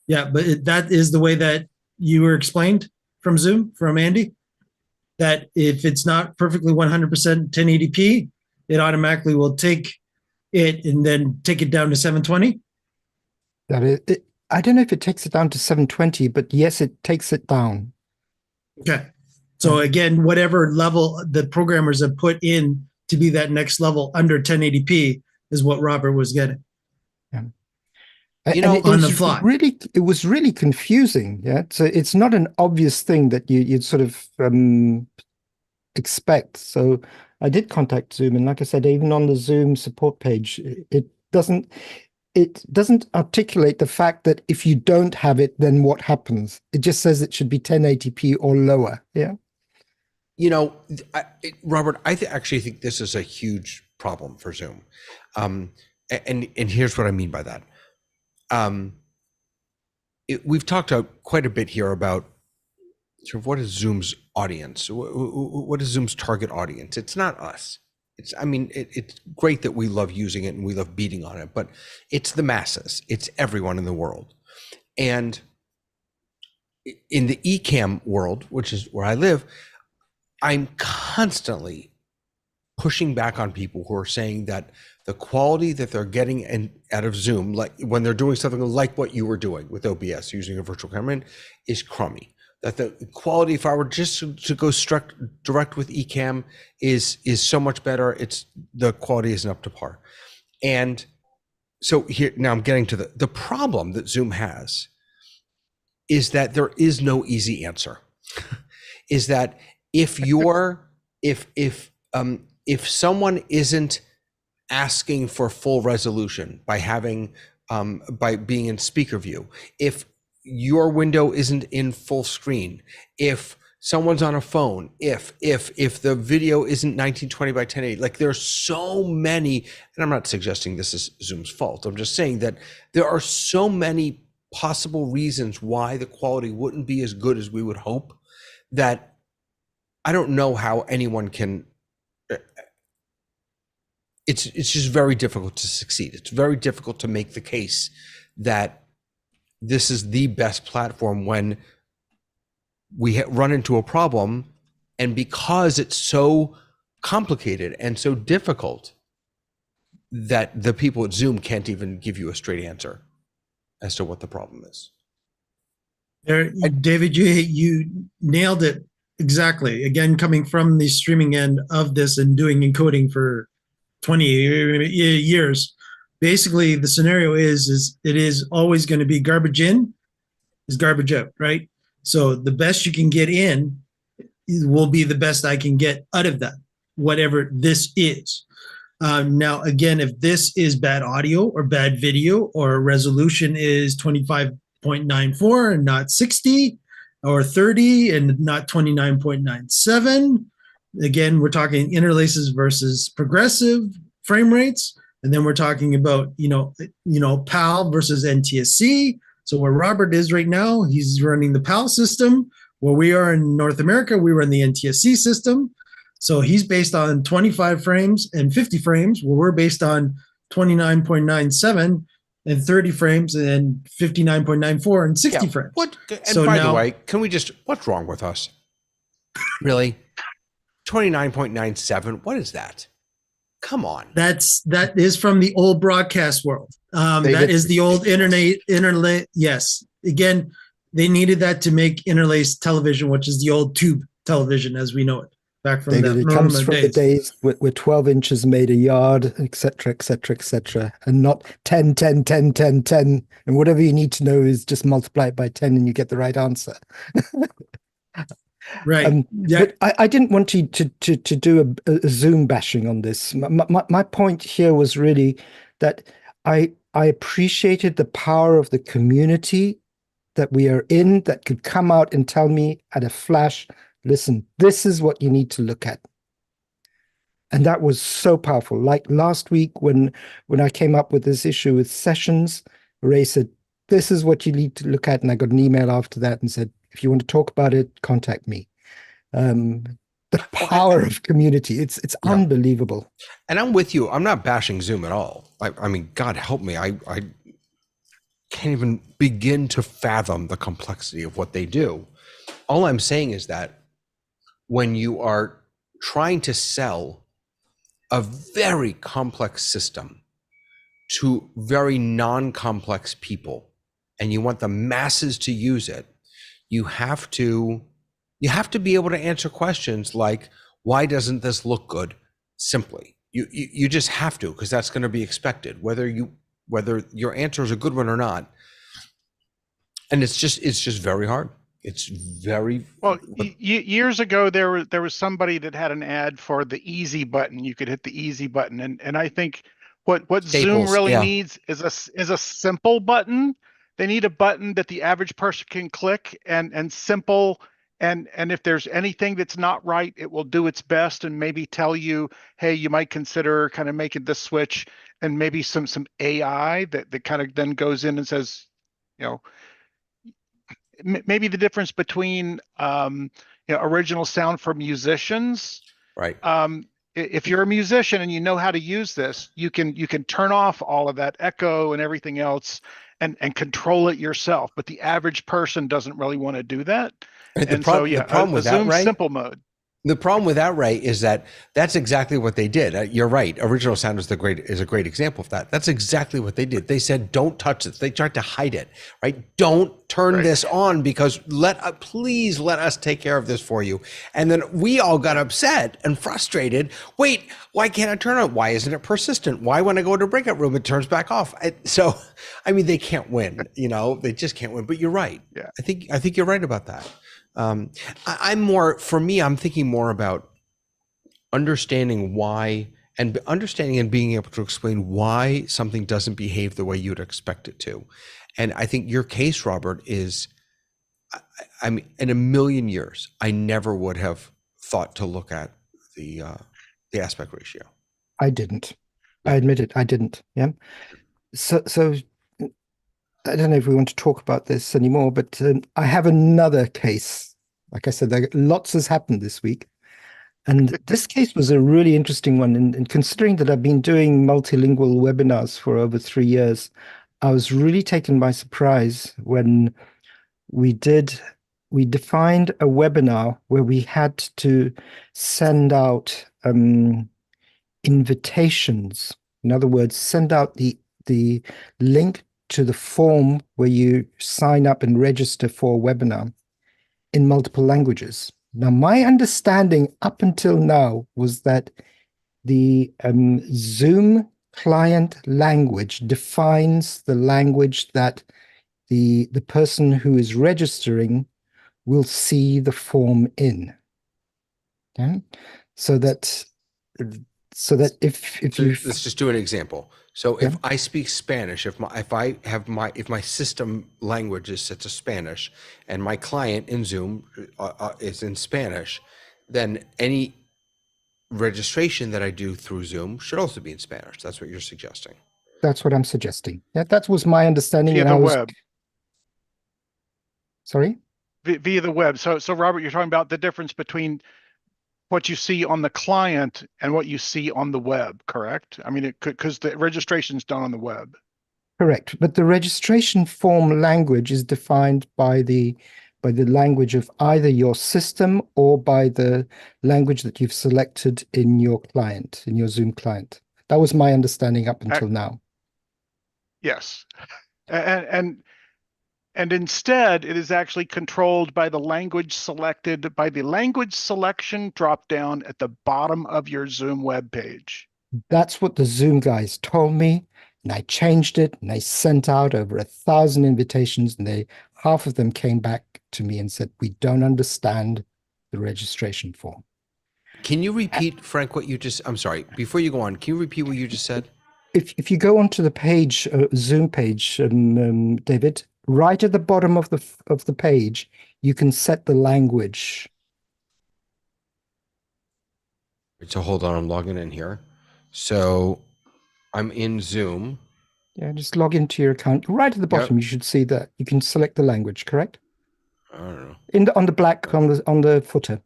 yeah, but that is the way that you were explained from Zoom, from Andy, that if it's not perfectly 100% 1080p, it automatically will take it and then take it down to 720. I don't know if it takes it down to 720, but yes, it takes it down. Okay. So again, whatever level the programmers have put in to be that next level under 1080p is what Robert was getting. Yeah. On the fly. It was really confusing. Yeah. So it's not an obvious thing that you'd sort of expect. So I did contact Zoom, and like I said, even on the Zoom support page, it doesn't articulate the fact that if you don't have it, then what happens? It just says it should be 1080p or lower. Yeah. Robert, I actually think this is a huge problem for Zoom. And here's what I mean by that. We've talked quite a bit here about sort of what is Zoom's audience? What is Zoom's target audience? It's not us. It's great that we love using it and we love beating on it, but it's the masses. It's everyone in the world. And in the eCam world, which is where I live, I'm constantly pushing back on people who are saying that the quality that they're getting out of Zoom, like when they're doing something like what you were doing with OBS, using a virtual camera, is crummy. That the quality, if I were just to go direct with eCam, is so much better. The quality isn't up to par. And so here, now I'm getting to the problem that Zoom has is that there is no easy answer. Is that if someone isn't asking for full resolution by being in speaker view, if your window isn't in full screen, if someone's on a phone, if the video isn't 1920 by 1080, like there's so many, and I'm not suggesting this is Zoom's fault. I'm just saying that there are so many possible reasons why the quality wouldn't be as good as we would hope, that I don't know how anyone can it's just very difficult to succeed. It's very difficult to make the case that this is the best platform when we run into a problem, and because it's so complicated and so difficult that the people at Zoom can't even give you a straight answer as to what the problem is. There, David, you nailed it exactly. Again, coming from the streaming end of this and doing encoding for 20 years, basically the scenario is it is always going to be garbage in is garbage out, right? So the best you can get in will be the best I can get out of that, whatever this is. Now, again, if this is bad audio or bad video, or resolution is 25.94 and not 60, or 30 and not 29.97, again, we're talking interlaces versus progressive frame rates. And then we're talking about, PAL versus NTSC. So where Robert is right now, he's running the PAL system. Where we are in North America, we run the NTSC system. So he's based on 25 frames and 50 frames, where we're based on 29.97 and 30 frames and 59.94 and 60 frames. What? And so by now, the way, can we just, what's wrong with us? Really? 29.97, what is that? Come on. That is from the old broadcast world. That is the old internet. Yes. Again, they needed that to make interlaced television, which is the old tube television as we know it. Back from David, it comes from the days where 12 inches made a yard, etc., etc., etc., and not 10, 10, 10, 10, 10. And whatever you need to know is just multiply it by 10 and you get the right answer. Right. Yeah. But I didn't want you to do a Zoom bashing on this. My point here was really that I appreciated the power of the community that we are in, that could come out and tell me at a flash, listen, this is what you need to look at. And that was so powerful. Like last week when I came up with this issue with sessions, Ray said, this is what you need to look at. And I got an email after that and said, if you want to talk about it, contact me. The power of community, it's unbelievable. And I'm with you. I'm not bashing Zoom at all. I mean, God help me. I can't even begin to fathom the complexity of what they do. All I'm saying is that when you are trying to sell a very complex system to very non-complex people, and you want the masses to use it, you have to be able to answer questions like, why doesn't this look good? Simply, you just have to, because that's going to be expected, whether your answer is a good one or not. And it's just very hard. It's very well. Years ago, there was somebody that had an ad for the easy button. You could hit the easy button, and I think what Staples, Zoom really needs is a simple button. They need a button that the average person can click and simple. And if there's anything that's not right, it will do its best and maybe tell you, hey, you might consider kind of making this switch, and maybe some AI that kind of then goes in and says, maybe the difference between original sound for musicians. Right. If you're a musician and you know how to use this, you can turn off all of that echo and everything else and control it yourself. But the average person doesn't really want to do that. The problem with that, Zoom right? simple mode. The problem with that, Ray, is that that's exactly what they did. You're right. Original sound is a great example of that. That's exactly what they did. They said, don't touch it. They tried to hide it, right? Don't turn this on, because please let us take care of this for you. And then we all got upset and frustrated. Wait, why can't I turn it? Why isn't it persistent? Why when I go to a breakout room, it turns back off? So, I mean, they can't win, they just can't win, but you're right. Yeah. I think you're right about that. I'm thinking more about understanding why, and understanding and being able to explain why something doesn't behave the way you'd expect it to. And I think your case, Robert, is, I mean, in a million years, I never would have thought to look at the aspect ratio. I didn't. I admit it. I didn't. Yeah. So I don't know if we want to talk about this anymore, but I have another case. Like I said, lots has happened this week. And this case was a really interesting one. And considering that I've been doing multilingual webinars for over 3 years, I was really taken by surprise when we defined a webinar where we had to send out invitations. In other words, send out the link to the form where you sign up and register for a webinar in multiple languages. Now, my understanding up until now was that the Zoom client language defines the language that the person who is registering will see the form in. Okay? So that if you let's just do an example. So if Yeah. I speak Spanish, if my system language is set to Spanish, and my client in Zoom is in Spanish, then any registration that I do through Zoom should also be in Spanish. That's what you're suggesting. that's what I'm suggesting. That was my understanding. Via And the I was web. sorry. Via the web. So Robert, you're talking about the difference between what you see on the client and what you see on the web, correct? I mean, it could, because the registration is done on the web. Correct, but the registration form language is defined by the language of either your system or by the language that you've selected in your client, in your Zoom client. That was my understanding up until now. Yes, and instead, it is actually controlled by the language selected by the language selection drop down at the bottom of your Zoom web page. That's what the Zoom guys told me, and I changed it, and I sent out over 1,000 invitations, and half of them came back to me and said, "We don't understand the registration form." Can you repeat, Frank, what you just, I'm sorry, before you go on, can you repeat what you just said? If you go onto the page, Zoom page, David, right at the bottom of the page, you can set the language. So hold on, I'm logging in here. So I'm in Zoom. Yeah, just log into your account. Right at the bottom, you should see that you can select the language. Correct? I don't know. On the black on the footer.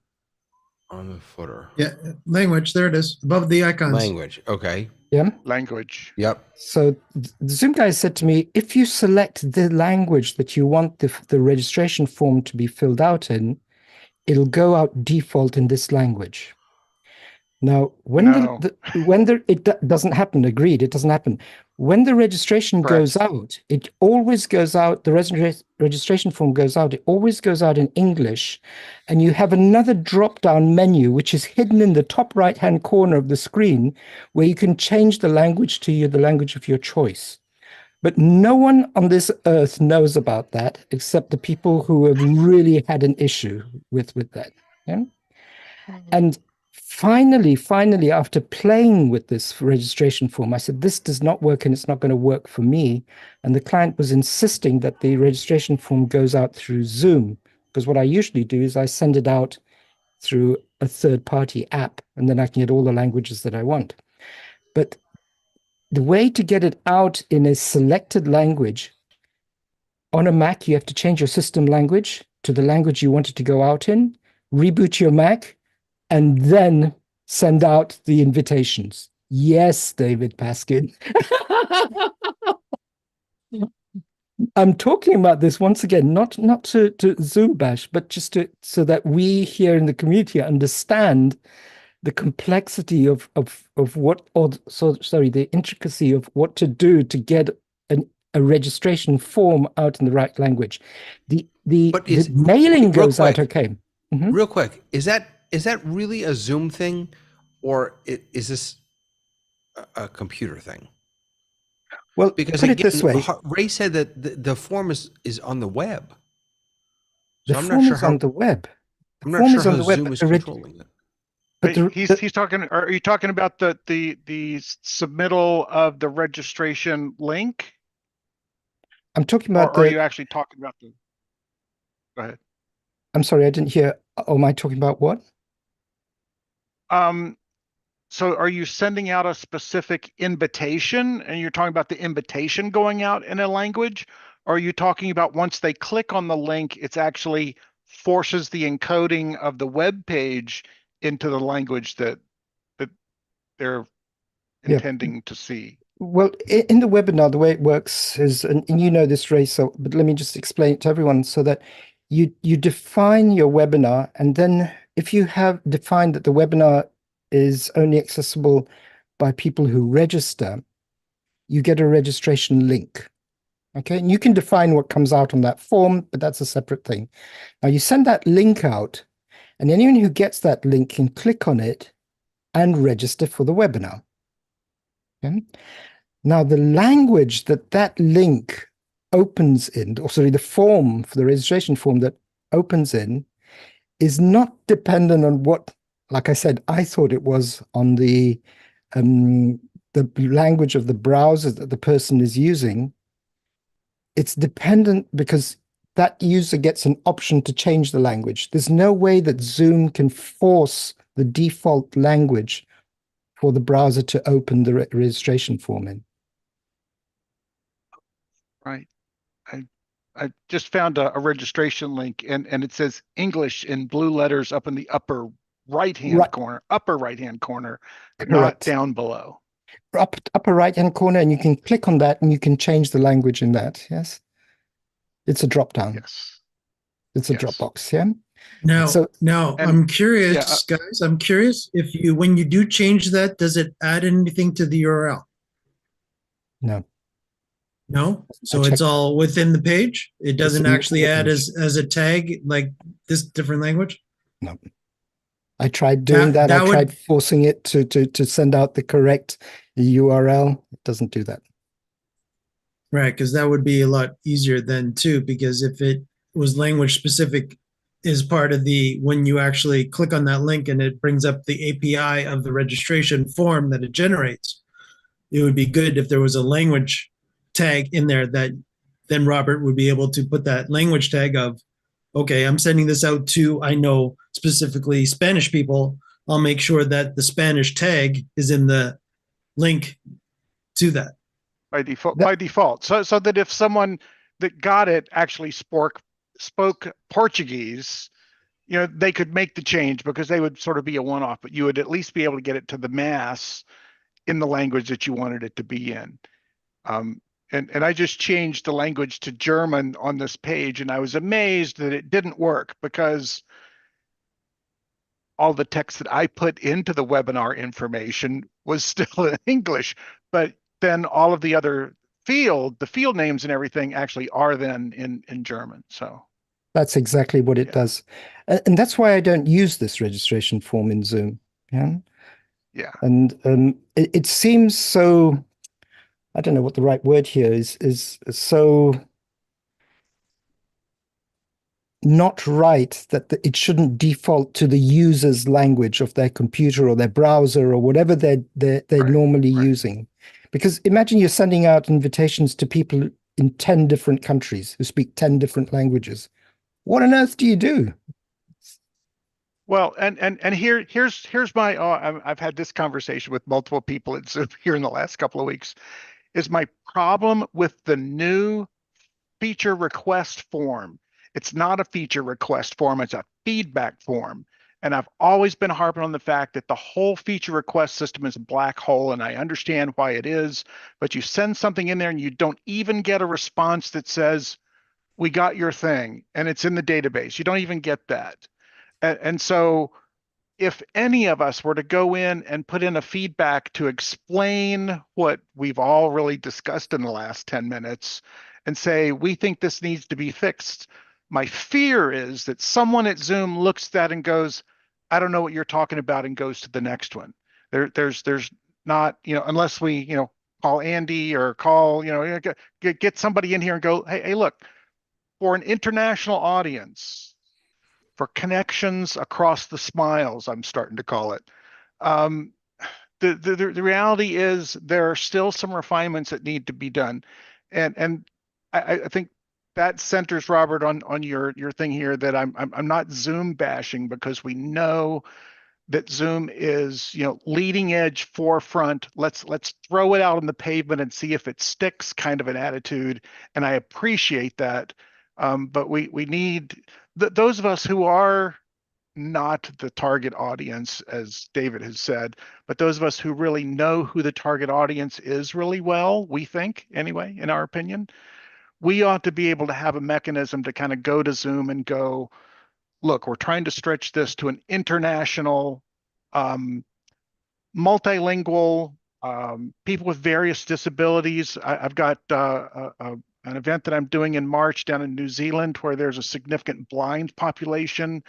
On the footer. Yeah, language. There it is, above the icons. Language. Okay. Yeah. Language. Yep. So the Zoom guy said to me, if you select the language that you want the registration form to be filled out in, it'll go out default in this language. Now, when it doesn't happen, agreed, it doesn't happen. When the registration goes out, it always goes out, the registration form goes out, it always goes out in English, and you have another drop-down menu, which is hidden in the top right-hand corner of the screen, where you can change the language to the language of your choice. But no one on this earth knows about that, except the people who have really had an issue with that. Yeah? And finally, after playing with this registration form, I said, this does not work and it's not going to work for me. And the client was insisting that the registration form goes out through Zoom, because what I usually do is I send it out through a third-party app, and then I can get all the languages that I want. But the way to get it out in a selected language, on a Mac, you have to change your system language to the language you want it to go out in, reboot your Mac, and then send out the invitations. Yes, David Paskin. I'm talking about this once again, not to Zoom bash, but just so that we here in the community understand the complexity of the intricacy of what to do to get a registration form out in the right language. The mailing goes out okay. Mm-hmm. Real quick, is that really a Zoom thing, or is this a computer thing? Well, because put again, it this way. Ray said that the form is on the web. So the form is on the web. I'm not sure how Zoom is controlling it. But he's talking. Are you talking about the submittal of the registration link? I'm talking about. Or are you actually talking about the? Go ahead. I'm sorry, I didn't hear. Am I talking about what? So are you sending out a specific invitation, and you're talking about the invitation going out in a language? Or are you talking about once they click on the link, it's actually forces the encoding of the web page into the language that they're Yeah. intending to see. Well, in the webinar, the way it works is, and you know this, Ray, so, but let me just explain it to everyone so that you define your webinar, and then if you have defined that the webinar is only accessible by people who register, you get a registration link. Okay, and you can define what comes out on that form, but that's a separate thing. Now you send that link out, and anyone who gets that link can click on it and register for the webinar. Okay. Now, the language that that link opens in, or sorry, the form for the registration form that opens in, is not dependent on what, like I said, I thought it was on the language of the browser that the person is using. It's dependent because that user gets an option to change the language. There's no way that Zoom can force the default language for the browser to open the registration form in. Right. I just found a registration link, and it says English in blue letters up in the upper right-hand corner, Correct. not down below. Upper right-hand corner, and you can click on that and you can change the language in that. Yes. It's a drop down. Yes. It's a Yes. Dropbox. Yeah. Now and- I'm curious, yeah, guys. I'm curious if when you do change that, does it add anything to the URL? No. No. So checked. it's all within the page. It doesn't in the actually add page. as a tag like this different language. No. I tried doing that. I tried forcing it to send out the correct URL. It doesn't do that. Right, because that would be a lot easier then too, because if it was language specific is part of the, when you actually click on that link and it brings up the API of the registration form that it generates, it would be good if there was a language tag in there that then Robert would be able to put that language tag of, okay, I'm sending this out to, I know specifically Spanish people. I'll make sure that the Spanish tag is in the link to that. By default. So that if someone that got it actually spoke Portuguese, they could make the change because they would sort of be a one-off, but you would at least be able to get it to the mass in the language that you wanted it to be in. And I just changed the language to German on this page, and I was amazed that it didn't work because all the text that I put into the webinar information was still in English, but then all of the other field names and everything actually are then in German. So that's exactly what it does. And that's why I don't use this registration form in Zoom. Yeah. Yeah. And it seems so, I don't know what the right word here is so not right that it shouldn't default to the user's language of their computer or their browser or whatever they're normally using. Because imagine you're sending out invitations to people in 10 different countries who speak 10 different languages. What on earth do you do? Well, and here's my, I've had this conversation with multiple people at Zoom here in the last couple of weeks, is my problem with the new feature request form. It's not a feature request form, it's a feedback form. And I've always been harping on the fact that the whole feature request system is a black hole, and I understand why it is, but you send something in there and you don't even get a response that says, we got your thing, and it's in the database. You don't even get that. And so if any of us were to go in and put in a feedback to explain what we've all really discussed in the last 10 minutes and say, we think this needs to be fixed, my fear is that someone at Zoom looks at that and goes, I don't know what you're talking about, and goes to the next one. There's not, unless we, call Andy or call, get somebody in here and go, hey, look, for an international audience, for connections across the smiles, I'm starting to call it. The reality is there are still some refinements that need to be done. And I think that centers, Robert, on your thing here, that I'm not Zoom bashing, because we know that Zoom is, leading edge, forefront. Let's throw it out on the pavement and see if it sticks kind of an attitude. And I appreciate that. But we need those of us who are not the target audience, as David has said, but those of us who really know who the target audience is really well, we think anyway, in our opinion, we ought to be able to have a mechanism to kind of go to Zoom and go, look, we're trying to stretch this to an international, multilingual, people with various disabilities. I've got an event that I'm doing in March down in New Zealand where there's a significant blind population.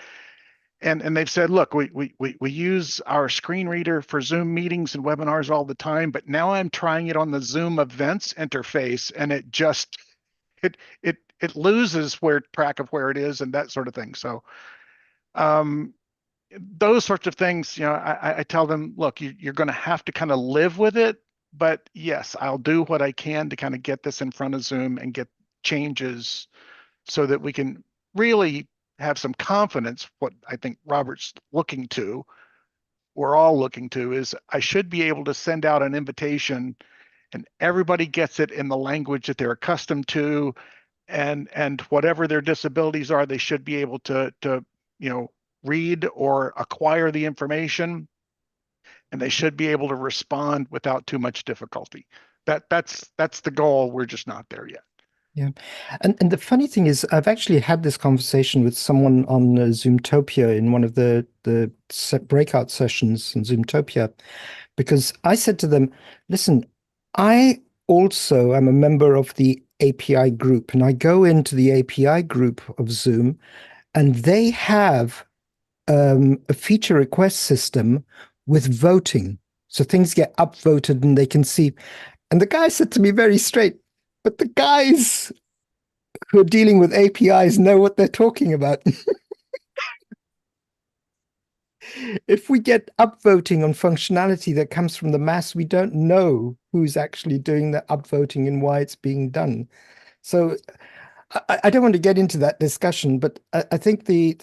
And they've said, look, we use our screen reader for Zoom meetings and webinars all the time, but now I'm trying it on the Zoom events interface, and it just it loses track of where it is and that sort of thing. So those sorts of things, I tell them, look, you're going to have to kind of live with it, but yes, I'll do what I can to kind of get this in front of Zoom and get changes so that we can really have some confidence. What I think Robert's looking to, we're all looking to, is I should be able to send out an invitation and everybody gets it in the language that they're accustomed to, and whatever their disabilities are, they should be able to read or acquire the information, and they should be able to respond without too much difficulty. That's the goal. We're just not there yet. Yeah. And the funny thing is, I've actually had this conversation with someone on Zoomtopia in one of the breakout sessions in Zoomtopia, because I said to them, listen, I also am a member of the API group, and I go into the API group of Zoom, and they have a feature request system with voting. So things get upvoted and they can see. And the guy said to me very straight, but the guys who are dealing with APIs know what they're talking about. If we get upvoting on functionality that comes from the mass, we don't know who's actually doing the upvoting and why it's being done. So I don't want to get into that discussion, but I think the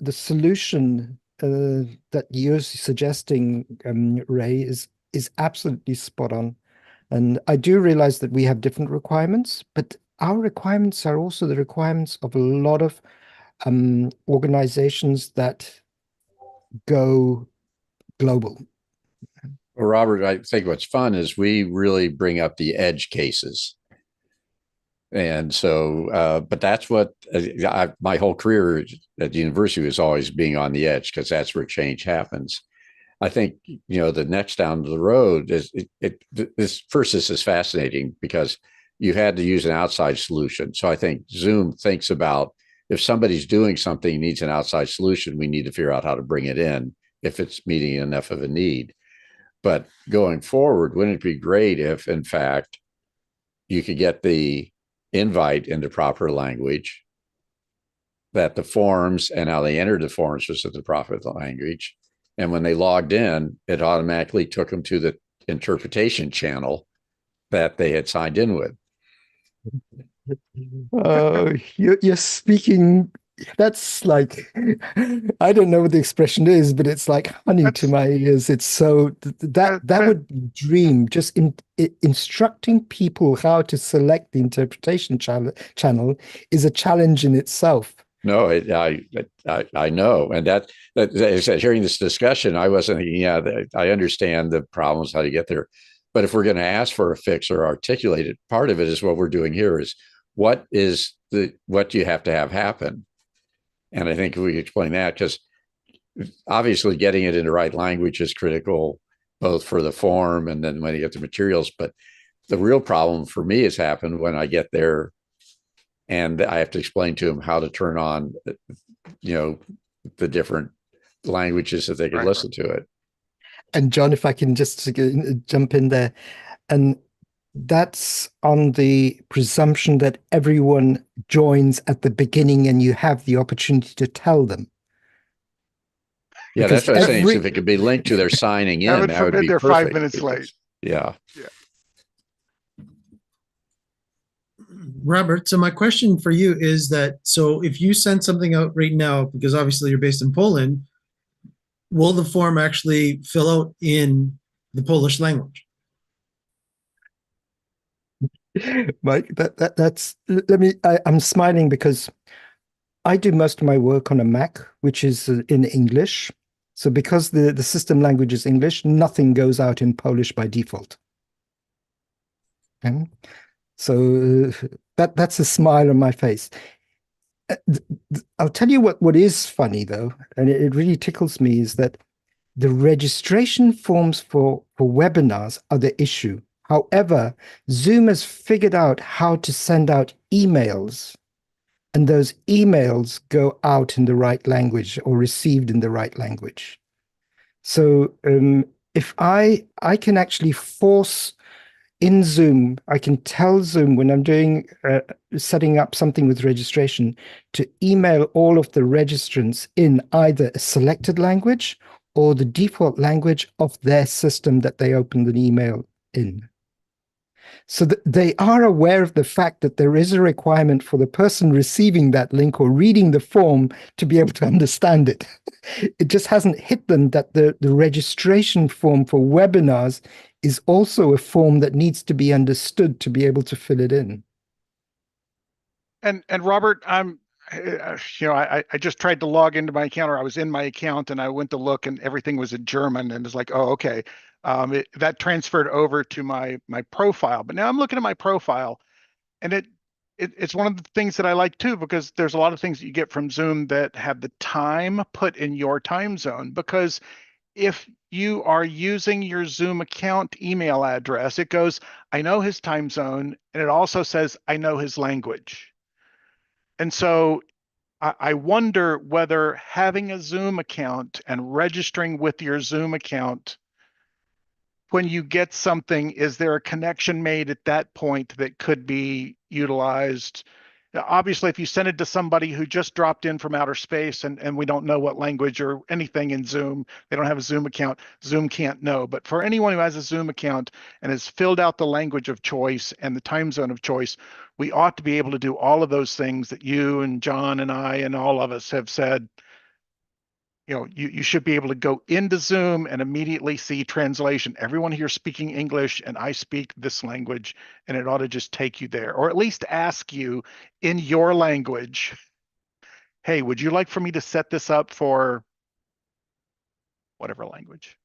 solution that you're suggesting, Ray, is absolutely spot on. And I do realize that we have different requirements, but our requirements are also the requirements of a lot of organizations that go global. Well, Robert, I think what's fun is we really bring up the edge cases. And so, but that's what my whole career at the university was always being on the edge, because that's where change happens. I think, the next down the road is this is fascinating because you had to use an outside solution. So I think Zoom thinks about, if somebody's doing something, needs an outside solution, we need to figure out how to bring it in if it's meeting enough of a need. But going forward, wouldn't it be great if, in fact, you could get the invite into proper language, that the forms and how they entered the forms was in the proper language, and when they logged in, it automatically took them to the interpretation channel that they had signed in with. You're speaking, that's like, I don't know what the expression is, but it's like honey to my ears. It's so, that would be a dream, just instructing people how to select the interpretation channel is a challenge in itself. No, I know. And that as I said, hearing this discussion, I wasn't thinking, I understand the problems, how to get there. But if we're going to ask for a fix or articulate it, part of it is what we're doing here is what do you have to have happen? And I think we explain that, because obviously getting it in the right language is critical, both for the form and then when you get the materials. But the real problem for me has happened when I get there and I have to explain to them how to turn on, the different languages that they can listen to it. And John, if I can just jump in there, and that's on the presumption that everyone joins at the beginning and you have the opportunity to tell them. Yeah, Because that's what I'm saying. So if it could be linked to their signing in, Heaven that would forbid be they're perfect. 5 minutes late. Yeah. Robert, so my question for you is that, so if you send something out right now, because obviously you're based in Poland, will the form actually fill out in the Polish language? Mike, that's, I'm smiling because I do most of my work on a Mac, which is in English. So because the system language is English, nothing goes out in Polish by default. Okay? So that's a smile on my face. I'll tell you what is funny though, and it really tickles me, is that the registration forms for webinars are the issue. However, Zoom has figured out how to send out emails, and those emails go out in the right language or received in the right language. So if I can actually force in Zoom, I can tell Zoom when I'm doing setting up something with registration to email all of the registrants in either a selected language or the default language of their system that they opened an email in. So that they are aware of the fact that there is a requirement for the person receiving that link or reading the form to be able to understand it. It just hasn't hit them that the registration form for webinars is also a form that needs to be understood to be able to fill it in. And Robert, I just tried to log into my account, or I was in my account and I went to look and everything was in German, and it's like, oh, okay. That transferred over to my profile, but now I'm looking at my profile, and it's one of the things that I like too, because there's a lot of things that you get from Zoom that have the time put in your time zone. Because if you are using your Zoom account email address, it goes, I know his time zone, and it also says, I know his language. And so I wonder whether having a Zoom account and registering with your Zoom account, when you get something, is there a connection made at that point that could be utilized? Obviously, if you send it to somebody who just dropped in from outer space and we don't know what language or anything in Zoom, they don't have a Zoom account, Zoom can't know. But for anyone who has a Zoom account and has filled out the language of choice and the time zone of choice, we ought to be able to do all of those things that you and John and I and all of us have said. You should be able to go into Zoom and immediately see translation. Everyone here speaking English and I speak this language, and it ought to just take you there, or at least ask you in your language, hey, would you like for me to set this up for whatever language?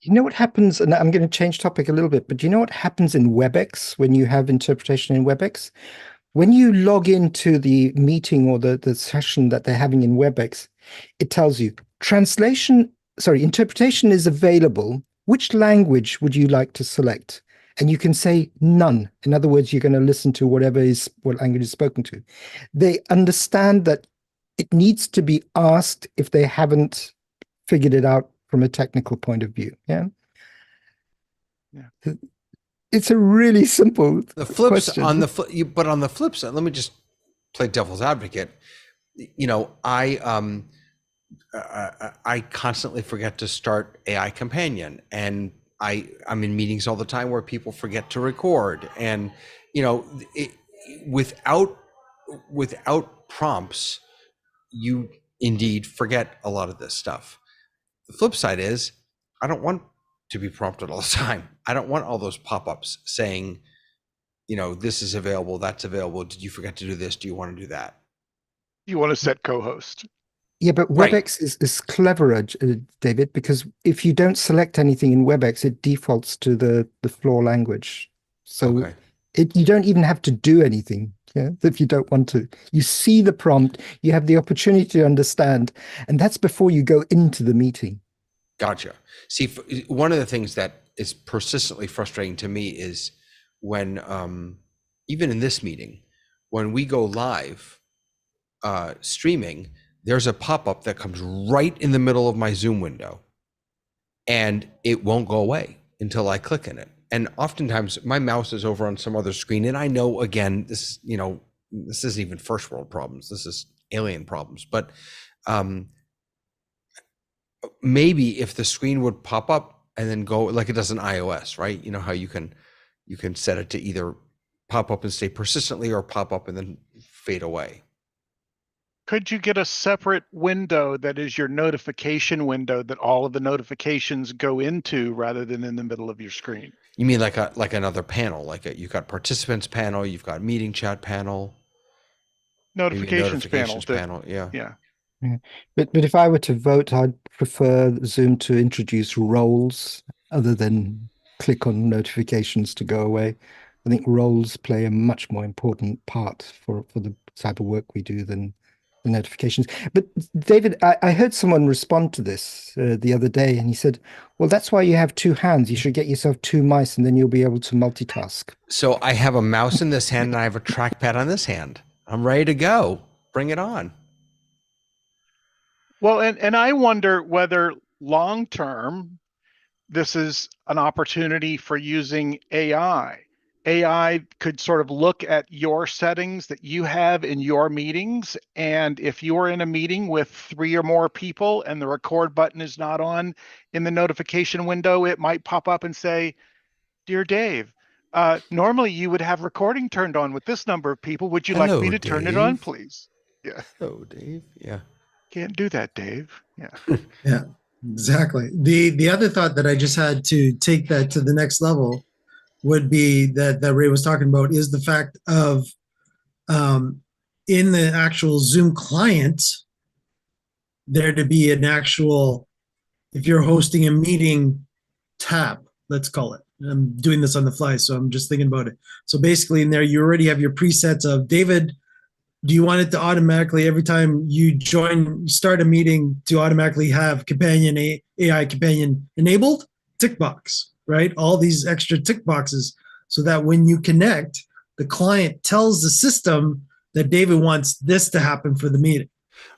You know what happens, and I'm going to change topic a little bit, but do you know what happens in WebEx when you have interpretation in WebEx? When you log into the meeting or the session that they're having in WebEx, it tells you interpretation is available. Which language would you like to select? And you can say none. In other words, you're going to listen to what language is spoken to. They understand that it needs to be asked if they haven't figured it out from a technical point of view. Yeah. It's a really simple question. On the flip side, let me just play devil's advocate. I constantly forget to start AI Companion, and I'm in meetings all the time where people forget to record, and without prompts, you indeed forget a lot of this stuff. The flip side is, I don't want to be prompted all the time. I don't want all those pop-ups saying, this is available, that's available. Did you forget to do this? Do you want to do that? You want to set co-host. Yeah, but WebEx is cleverer, David, because if you don't select anything in WebEx, it defaults to the floor language. So you don't even have to do anything. Yeah, if you don't want to. You see the prompt, you have the opportunity to understand, and that's before you go into the meeting. Gotcha. See, one of the things that is persistently frustrating to me is when, even in this meeting, when we go live streaming, there's a pop-up that comes right in the middle of my Zoom window, and it won't go away until I click in it. And oftentimes my mouse is over on some other screen, and I know, again, this isn't even first world problems. This is alien problems. But maybe if the screen would pop up and then go like it does in iOS, right? You know how you can set it to either pop up and stay persistently or pop up and then fade away. Could you get a separate window that is your notification window that all of the notifications go into rather than in the middle of your screen? You mean like another panel, you've got participants panel, you've got meeting chat panel. maybe a notifications panel. notifications panel. Yeah. Yeah. Yeah. But if I were to vote, I'd prefer Zoom to introduce roles other than click on notifications to go away. I think roles play a much more important part for the type of work we do than the notifications. But David, I heard someone respond to this the other day, and he said, well, that's why you have two hands. You should get yourself two mice, and then you'll be able to multitask. So I have a mouse in this hand and I have a trackpad on this hand. I'm ready to go. Bring it on. Well, and I wonder whether long term, this is an opportunity for using AI. AI could sort of look at your settings that you have in your meetings. And if you're in a meeting with 3 or more people and the record button is not on in the notification window, it might pop up and say, "Dear Dave, normally you would have recording turned on with this number of people. Would you like Hello, me to turn it on, Dave." please? Yeah. Oh, Dave. Yeah. Can't do that, Dave. Yeah. Yeah, exactly. The other thought that I just had to take that to the next level would be that Ray was talking about is the fact of in the actual Zoom client, there to be an actual, if you're hosting a meeting tab, let's call it. I'm doing this on the fly, so I'm just thinking about it. So basically in there, you already have your presets of, David, do you want it to automatically, every time you start a meeting, to automatically have AI companion enabled? Tick box, right? All these extra tick boxes, so that when you connect, the client tells the system that David wants this to happen for the meeting.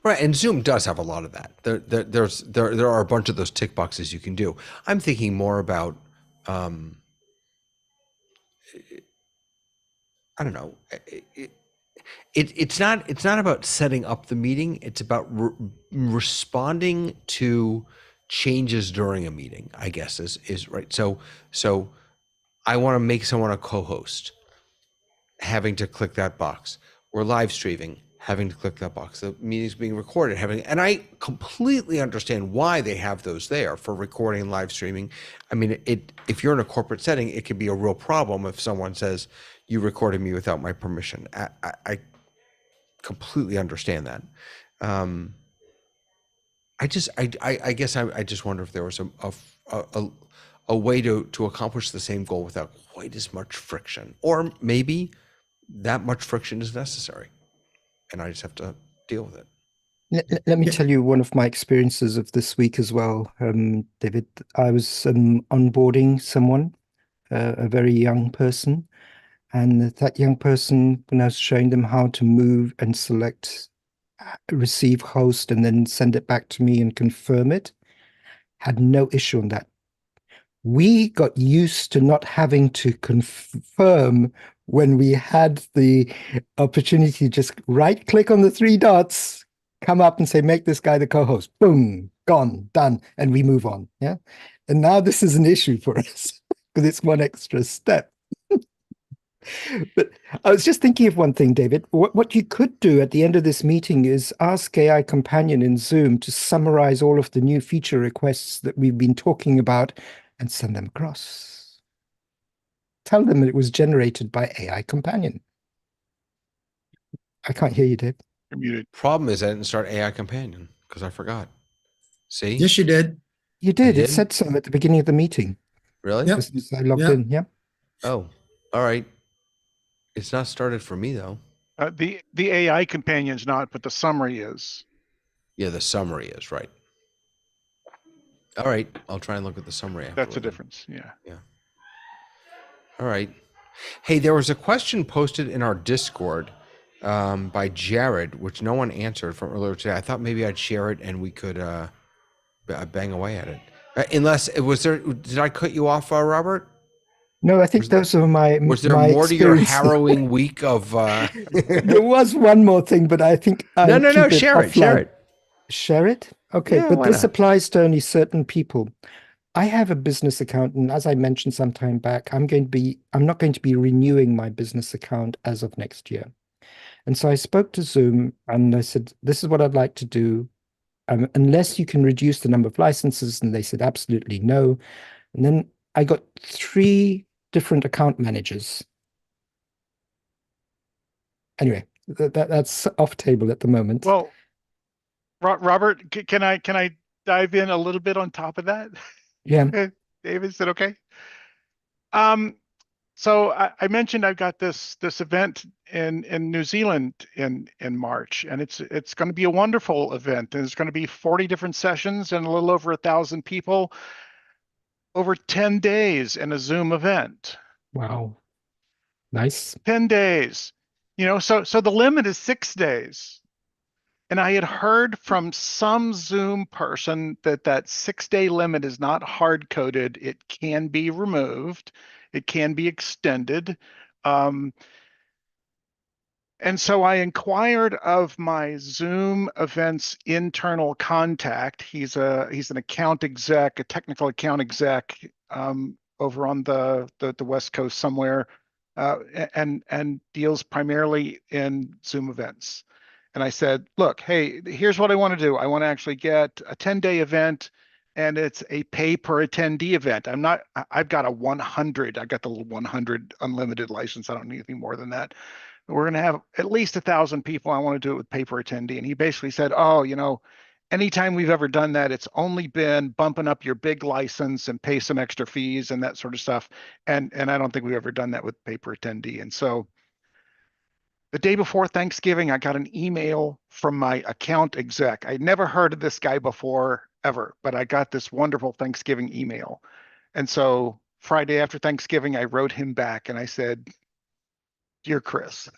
Right, and Zoom does have a lot of that. There are a bunch of those tick boxes you can do. I'm thinking more about, I don't know. It's not about setting up the meeting. It's about responding to changes during a meeting, I guess is right. So I want to make someone a co-host, having to click that box. We're live streaming, having to click that box. The meeting's being recorded, and I completely understand why they have those there for recording and live streaming. I mean, if you're in a corporate setting, it could be a real problem if someone says, you recorded me without my permission. I completely understand that. I guess I just wonder if there was a way to accomplish the same goal without quite as much friction, or maybe that much friction is necessary, and I just have to deal with it. Let me tell you one of my experiences of this week as well, David. I was onboarding someone, a very young person, and that young person, when I was showing them how to move and select receive host and then send it back to me and confirm it, had no issue on that. We got used to not having to confirm when we had the opportunity to just right click on the 3 dots, come up and say, make this guy the co-host. Boom, gone, done. And we move on. Yeah. And now this is an issue for us because it's one extra step. But I was just thinking of one thing, David. What you could do at the end of this meeting is ask AI Companion in Zoom to summarize all of the new feature requests that we've been talking about and send them across. Tell them it was generated by AI Companion. I can't hear you, Dave. You're muted. Problem is I didn't start AI Companion because I forgot. See? Yes, you did. You did. I It did? said so at the beginning of the meeting. Really? Yep. As soon as I logged Yep. in. Yeah. Oh, all right. It's not started for me though. The AI companion's not, but the summary is. Yeah, the summary is right. All right, I'll try and look at the summary. That's the afterward then. difference. Yeah. All right. Hey, there was a question posted in our Discord by Jared, which no one answered from earlier today. I thought maybe I'd share it and we could bang away at it. Unless it was there. Did I cut you off, Robert? No, I think those are my. Was there my more to your experiences. harrowing week of? There was one more thing, but I think No. keep Share it. offline. Share it. Share it? Okay, Yeah, but why this not? applies to only certain people. I have a business account, and as I mentioned some time back, I'm not going to be renewing my business account as of next year. And so I spoke to Zoom and I said, this is what I'd like to do. Unless you can reduce the number of licenses, and they said absolutely no. And then I got 3 different account managers. Anyway, that's off table at the moment. Well, Robert, can I dive in a little bit on top of that? Yeah. David, is it okay? Um, so I mentioned I've got this event in New Zealand in March, and it's going to be a wonderful event. And it's going to be 40 different sessions and a little over 1,000 people over 10 days in a Zoom event. Wow. Nice. 10 days. So the limit is 6 days. And I had heard from some Zoom person that 6-day limit is not hard coded. It can be removed. It can be extended. And so I inquired of my Zoom events internal contact. He's an account exec, a technical account exec over on the West Coast somewhere, and deals primarily in Zoom events. And I said, look, hey, here's what I want to do. I want to actually get a 10-day event, and it's a pay per attendee event. I've got a 100. I got the 100 unlimited license. I don't need anything more than that. We're going to have at least 1,000 people. I want to do it with pay per attendee. And he basically said, oh, anytime we've ever done that, it's only been bumping up your big license and pay some extra fees and that sort of stuff. And I don't think we've ever done that with pay per attendee. And so the day before Thanksgiving, I got an email from my account exec. I'd never heard of this guy before, ever, but I got this wonderful Thanksgiving email. And so Friday after Thanksgiving, I wrote him back and I said, dear Chris,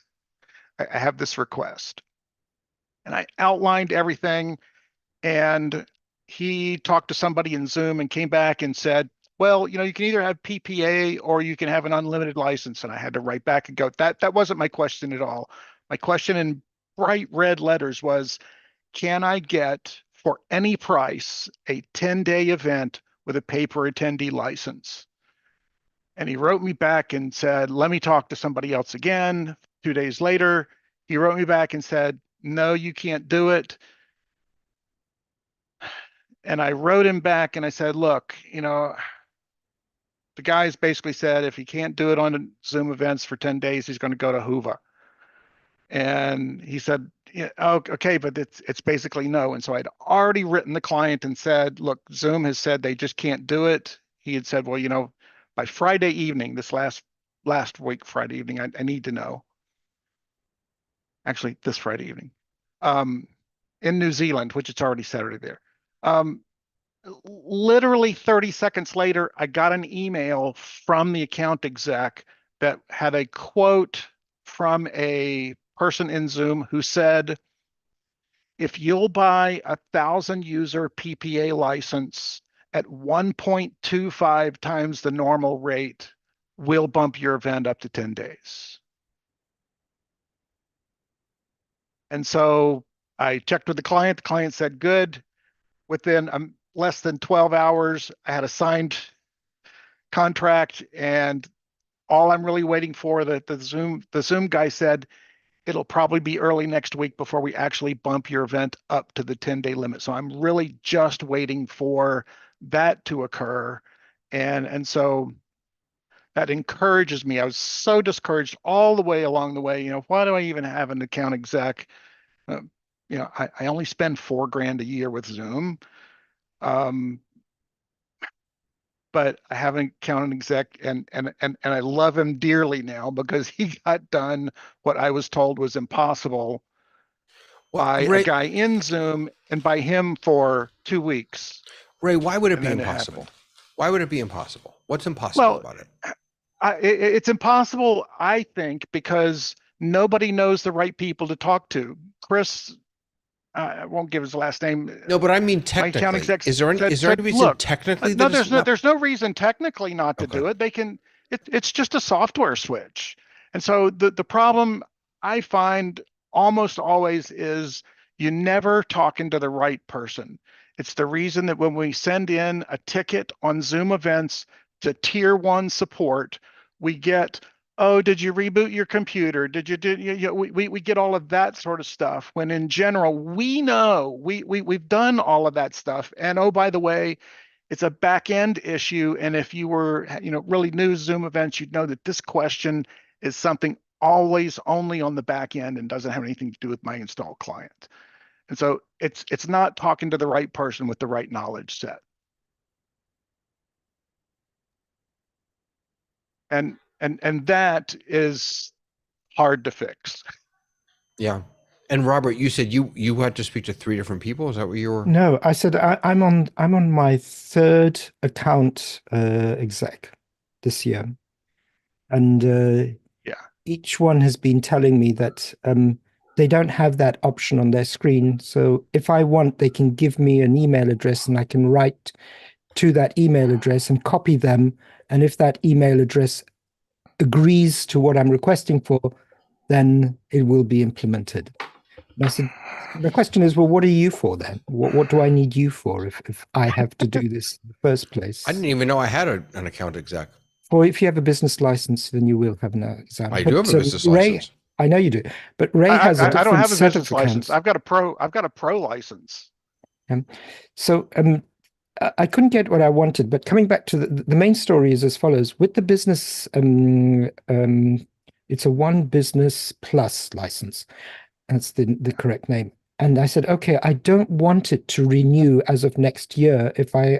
I have this request. And I outlined everything. And he talked to somebody in Zoom and came back and said, well, you can either have PPA or you can have an unlimited license. And I had to write back and go, that wasn't my question at all. My question in bright red letters was, can I get for any price a 10-day event with a pay per attendee license? And he wrote me back and said, let me talk to somebody else again. 2 days later, he wrote me back and said, no, you can't do it. And I wrote him back and I said, look, the guy's basically said if he can't do it on Zoom events for 10 days, he's going to go to Hoover. And he said, yeah, okay, but it's basically no. And so I'd already written the client and said, look, Zoom has said they just can't do it. He had said, well, by Friday evening, this last week, Friday evening, I need to know. Actually, this Friday evening, in New Zealand, which it's already Saturday there. Literally 30 seconds later, I got an email from the account exec that had a quote from a person in Zoom who said, if you'll buy 1,000 user PPA license at 1.25 times the normal rate, we'll bump your event up to 10 days. And so I checked with the client. The client said, good. Within less than 12 hours, I had a signed contract, and all I'm really waiting for, the Zoom guy said, it'll probably be early next week before we actually bump your event up to the 10-day limit. So I'm really just waiting for that to occur. And so that encourages me. I was so discouraged all the way along the way. Why do I even have an account exec? I only spend $4,000 a year with Zoom. But I have an account exec, and I love him dearly now because he got done what I was told was impossible by a guy in Zoom and by him for 2 weeks. Ray, why would it be impossible? Why would it be impossible? What's impossible about it? It's impossible, I think, because nobody knows the right people to talk to. Chris, I won't give his last name. No, but I mean technically. Is there any reason technically? No, there's no reason technically not to do it. They can. It's just a software switch. And so the problem I find almost always is you never talking to the right person. It's the reason that when we send in a ticket on Zoom events to tier 1 support, we get, oh, did you reboot your computer? We get all of that sort of stuff, when in general, we know we've done all of that stuff. And oh, by the way, it's a back end issue. And if you were, really new Zoom events, you'd know that this question is something always only on the back end and doesn't have anything to do with my install client. And so it's not talking to the right person with the right knowledge set. And that is hard to fix. Yeah. And Robert, you said you had to speak to 3 different people. Is that what you were? No, I said I'm on my 3rd account exec this year, and Yeah. each one has been telling me that they don't have that option on their screen. So if I want, they can give me an email address, and I can write to that email address and copy them. And if that email address agrees to what I'm requesting for, then it will be implemented. And I said, the question is, well, what are you for then? What do I need you for if I have to do this in the first place? I didn't even know I had an account exec. Or if you have a business license, then you will have an exam. I do have a business Ray, license. I know you do, but Ray has a different I don't have a set business of license. accounts. I've got a pro license. So I couldn't get what I wanted, but coming back to the main story is as follows. With the business, it's a One Business Plus license. That's the correct name. And I said, okay, I don't want it to renew as of next year if I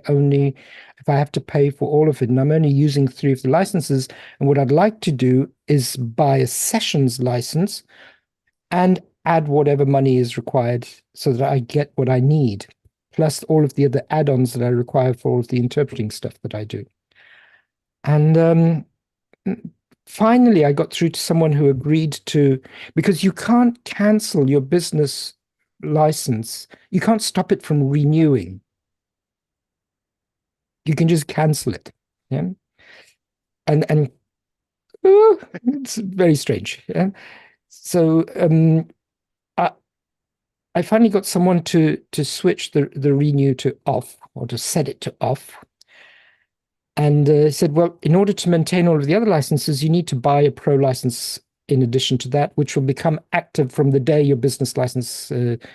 have to pay for all of it. And I'm only using 3 of the licenses. And what I'd like to do is buy a sessions license and add whatever money is required so that I get what I need, plus all of the other add-ons that I require for all of the interpreting stuff that I do. And finally, I got through to someone who agreed to, because you can't cancel your business license. You can't stop it from renewing. You can just cancel it. Yeah. And it's very strange. Yeah. So I finally got someone to switch the renew to off, or to set it to off. And said, well, in order to maintain all of the other licenses, you need to buy a pro license in addition to that, which will become active from the day your business license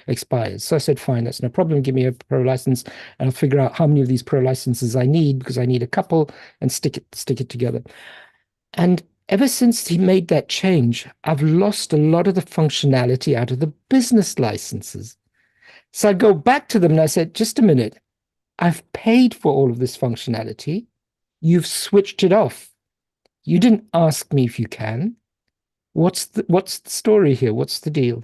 expires. So I said, fine, that's no problem. Give me a pro license, and I'll figure out how many of these pro licenses I need, because I need a couple, and stick it together. And ever since he made that change, I've lost a lot of the functionality out of the business licenses. So I go back to them and I said, just a minute, I've paid for all of this functionality. You've switched it off. You didn't ask me if you can. What's the story here? What's the deal?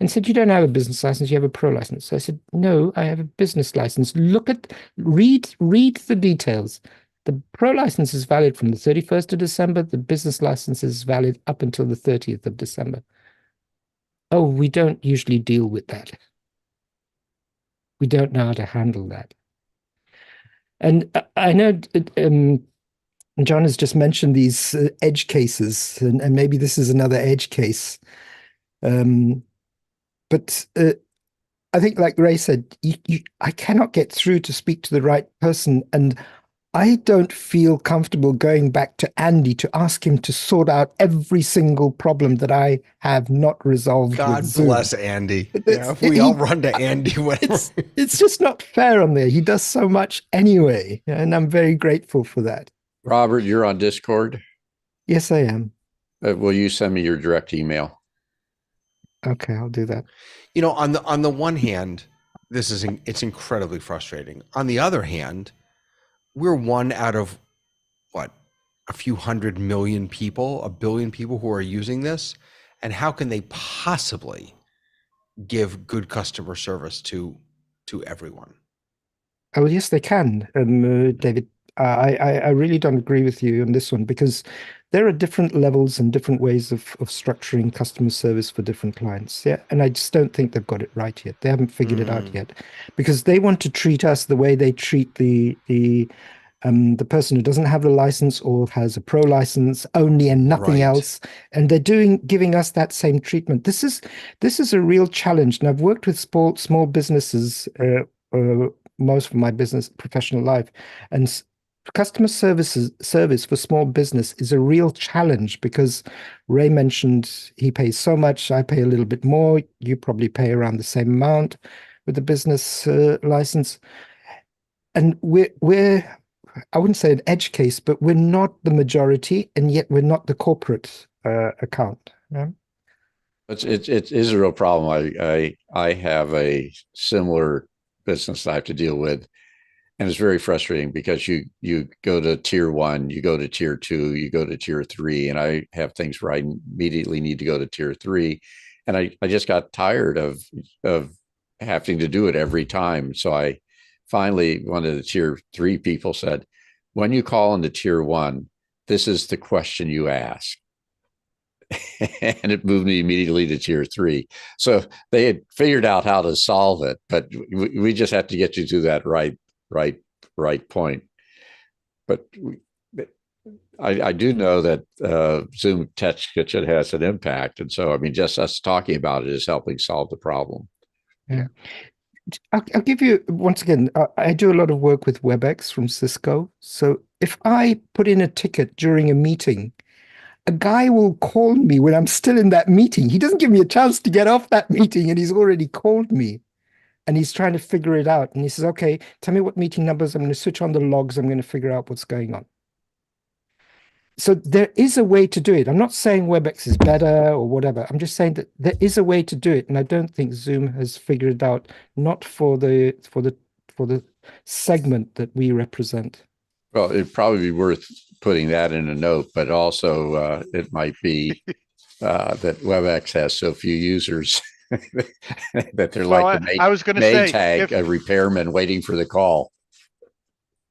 And said, you don't have a business license, you have a pro license. So I said, no, I have a business license. Read the details. The pro license is valid from the 31st of December. The business license is valid up until the 30th of December. Oh, we don't usually deal with that. We don't know how to handle that. And I know John has just mentioned these edge cases, and maybe this is another edge case. But I think, like Ray said, I cannot get through to speak to the right person, and I don't feel comfortable going back to Andy to ask him to sort out every single problem that I have not resolved. God with Zoom. bless Andy. Yeah, if we all run to Andy. It's just not fair on there. He does so much anyway, and I'm very grateful for that. Robert, you're on Discord. Yes, I am. Will you send me your direct email? Okay, I'll do that. You know, on the one hand, it's incredibly frustrating. On the other hand, we're one out of what, a few 100 million people, 1 billion people who are using this, and how can they possibly give good customer service to everyone? Oh, yes, they can, David. I really don't agree with you on this one, because there are different levels and different ways of structuring customer service for different clients. Yeah, and I just don't think they've got it right yet. They haven't figured it out yet, because they want to treat us the way they treat the person who doesn't have the license or has a pro license only and nothing else, and they're giving us that same treatment. This is a real challenge, and I've worked with small businesses most of my business professional life, and customer service for small business is a real challenge, because Ray mentioned he pays so much, I pay a little bit more, you probably pay around the same amount with the business license, and we're I wouldn't say an edge case, but we're not the majority, and yet we're not the corporate account. Yeah? It is a real problem. I have a similar business I have to deal with, and it's very frustrating because you go to tier 1, you go to tier 2, you go to tier 3, and I have things where I immediately need to go to tier 3, and I just got tired of having to do it every time. So I finally, one of the tier 3 people said, when you call into tier 1, this is the question you ask. And it moved me immediately to tier 3. So they had figured out how to solve it, but we just have to get you to that right point. But I do know that Zoom Test Kitchen has an impact, and so I mean, just us talking about it is helping solve the problem. Yeah. I'll give you, once again, I do a lot of work with WebEx from Cisco. So if I put in a ticket during a meeting, a guy will call me when I'm still in that meeting. He doesn't give me a chance to get off that meeting, and he's already called me. And he's trying to figure it out. And he says, okay, tell me what meeting numbers. I'm going to switch on the logs. I'm going to figure out what's going on. So there is a way to do it. I'm not saying WebEx is better or whatever. I'm just saying that there is a way to do it. And I don't think Zoom has figured it out, not for the segment that we represent. Well, it'd probably be worth putting that in a note, but also it might be that WebEx has so few users that they're like the I was going to say, Maytag, a repairman waiting for the call.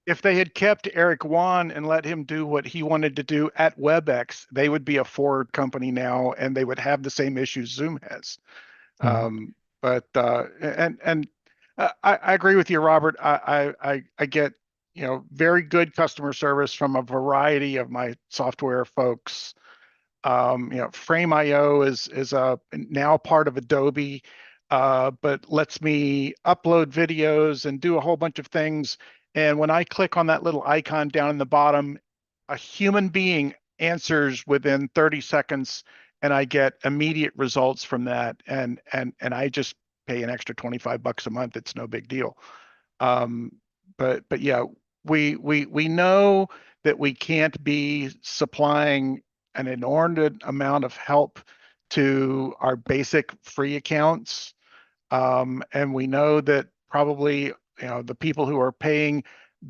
If they had kept Eric Wan and let him do what he wanted to do at WebEx, they would be a Ford company now, and they would have the same issues Zoom has. Mm-hmm. I agree with you, Robert. I get, very good customer service from a variety of my software folks. Frame.io is now part of Adobe, but lets me upload videos and do a whole bunch of things. And when I click on that little icon down in the bottom, a human being answers within 30 seconds, and I get immediate results from that. And I just pay an extra $25 a month. It's no big deal. But yeah, we know that we can't be supplying an inordinate amount of help to our basic free accounts. And we know that probably, the people who are paying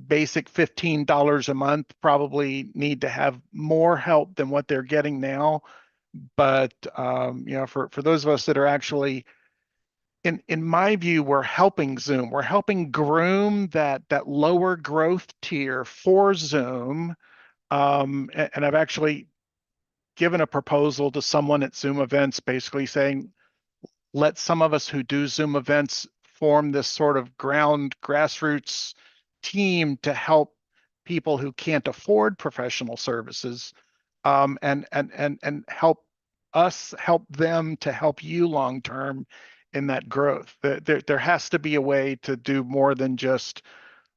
basic $15 a month probably need to have more help than what they're getting now. But, for those of us that are actually, in my view, we're helping Zoom. We're helping groom that lower growth tier for Zoom. And I've actually given a proposal to someone at Zoom events, basically saying, let some of us who do Zoom events form this sort of grassroots team to help people who can't afford professional services, and help us help them to help you long term in that growth. There has to be a way to do more than just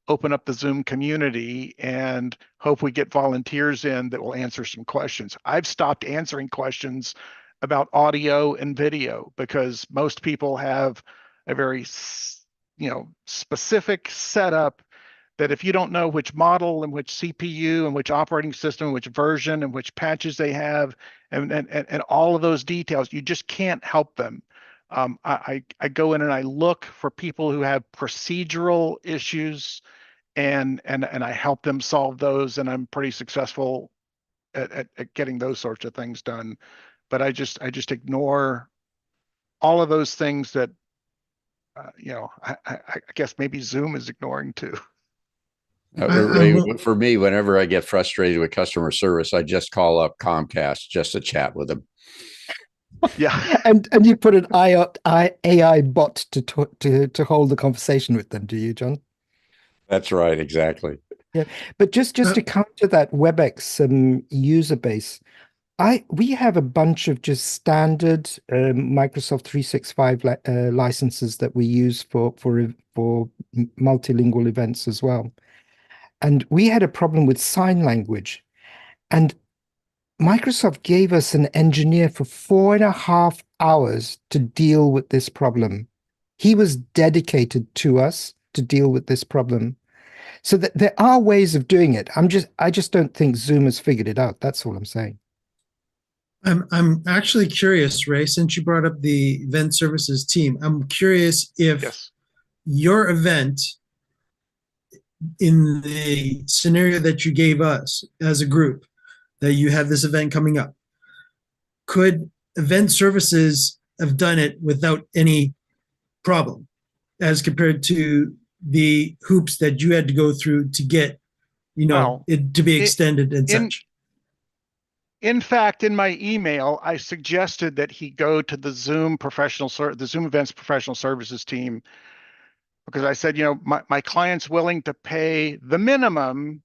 open up the Zoom community and hope we get volunteers in that will answer some questions. I've stopped answering questions about audio and video because most people have a very, specific setup that if you don't know which model and which CPU and which operating system, which version and which patches they have, and all of those details, you just can't help them. I go in and I look for people who have procedural issues, and I help them solve those, and I'm pretty successful at getting those sorts of things done. But I just ignore all of those things that I guess maybe Zoom is ignoring too. For me, whenever I get frustrated with customer service, I just call up Comcast just to chat with them. Yeah, and you put an AI bot to hold the conversation with them, do you, John? That's right, exactly. Yeah, but just to counter that WebEx user base, we have a bunch of just standard Microsoft 365 licenses that we use for multilingual events as well. And we had a problem with sign language, and Microsoft gave us an engineer for 4.5 hours to deal with this problem. He was dedicated to us to deal with this problem. So that there are ways of doing it. I just don't think Zoom has figured it out. That's all I'm saying. I'm actually curious, Ray, since you brought up the event services team, I'm curious if Yes. your event, in the scenario that you gave us as a group, that you have this event coming up, could event services have done it without any problem as compared to the hoops that you had to go through to get, Well, it to be extended and in such? in fact, in my email, I suggested that he go to the the Zoom Events professional services team, because I said, my client's willing to pay the minimum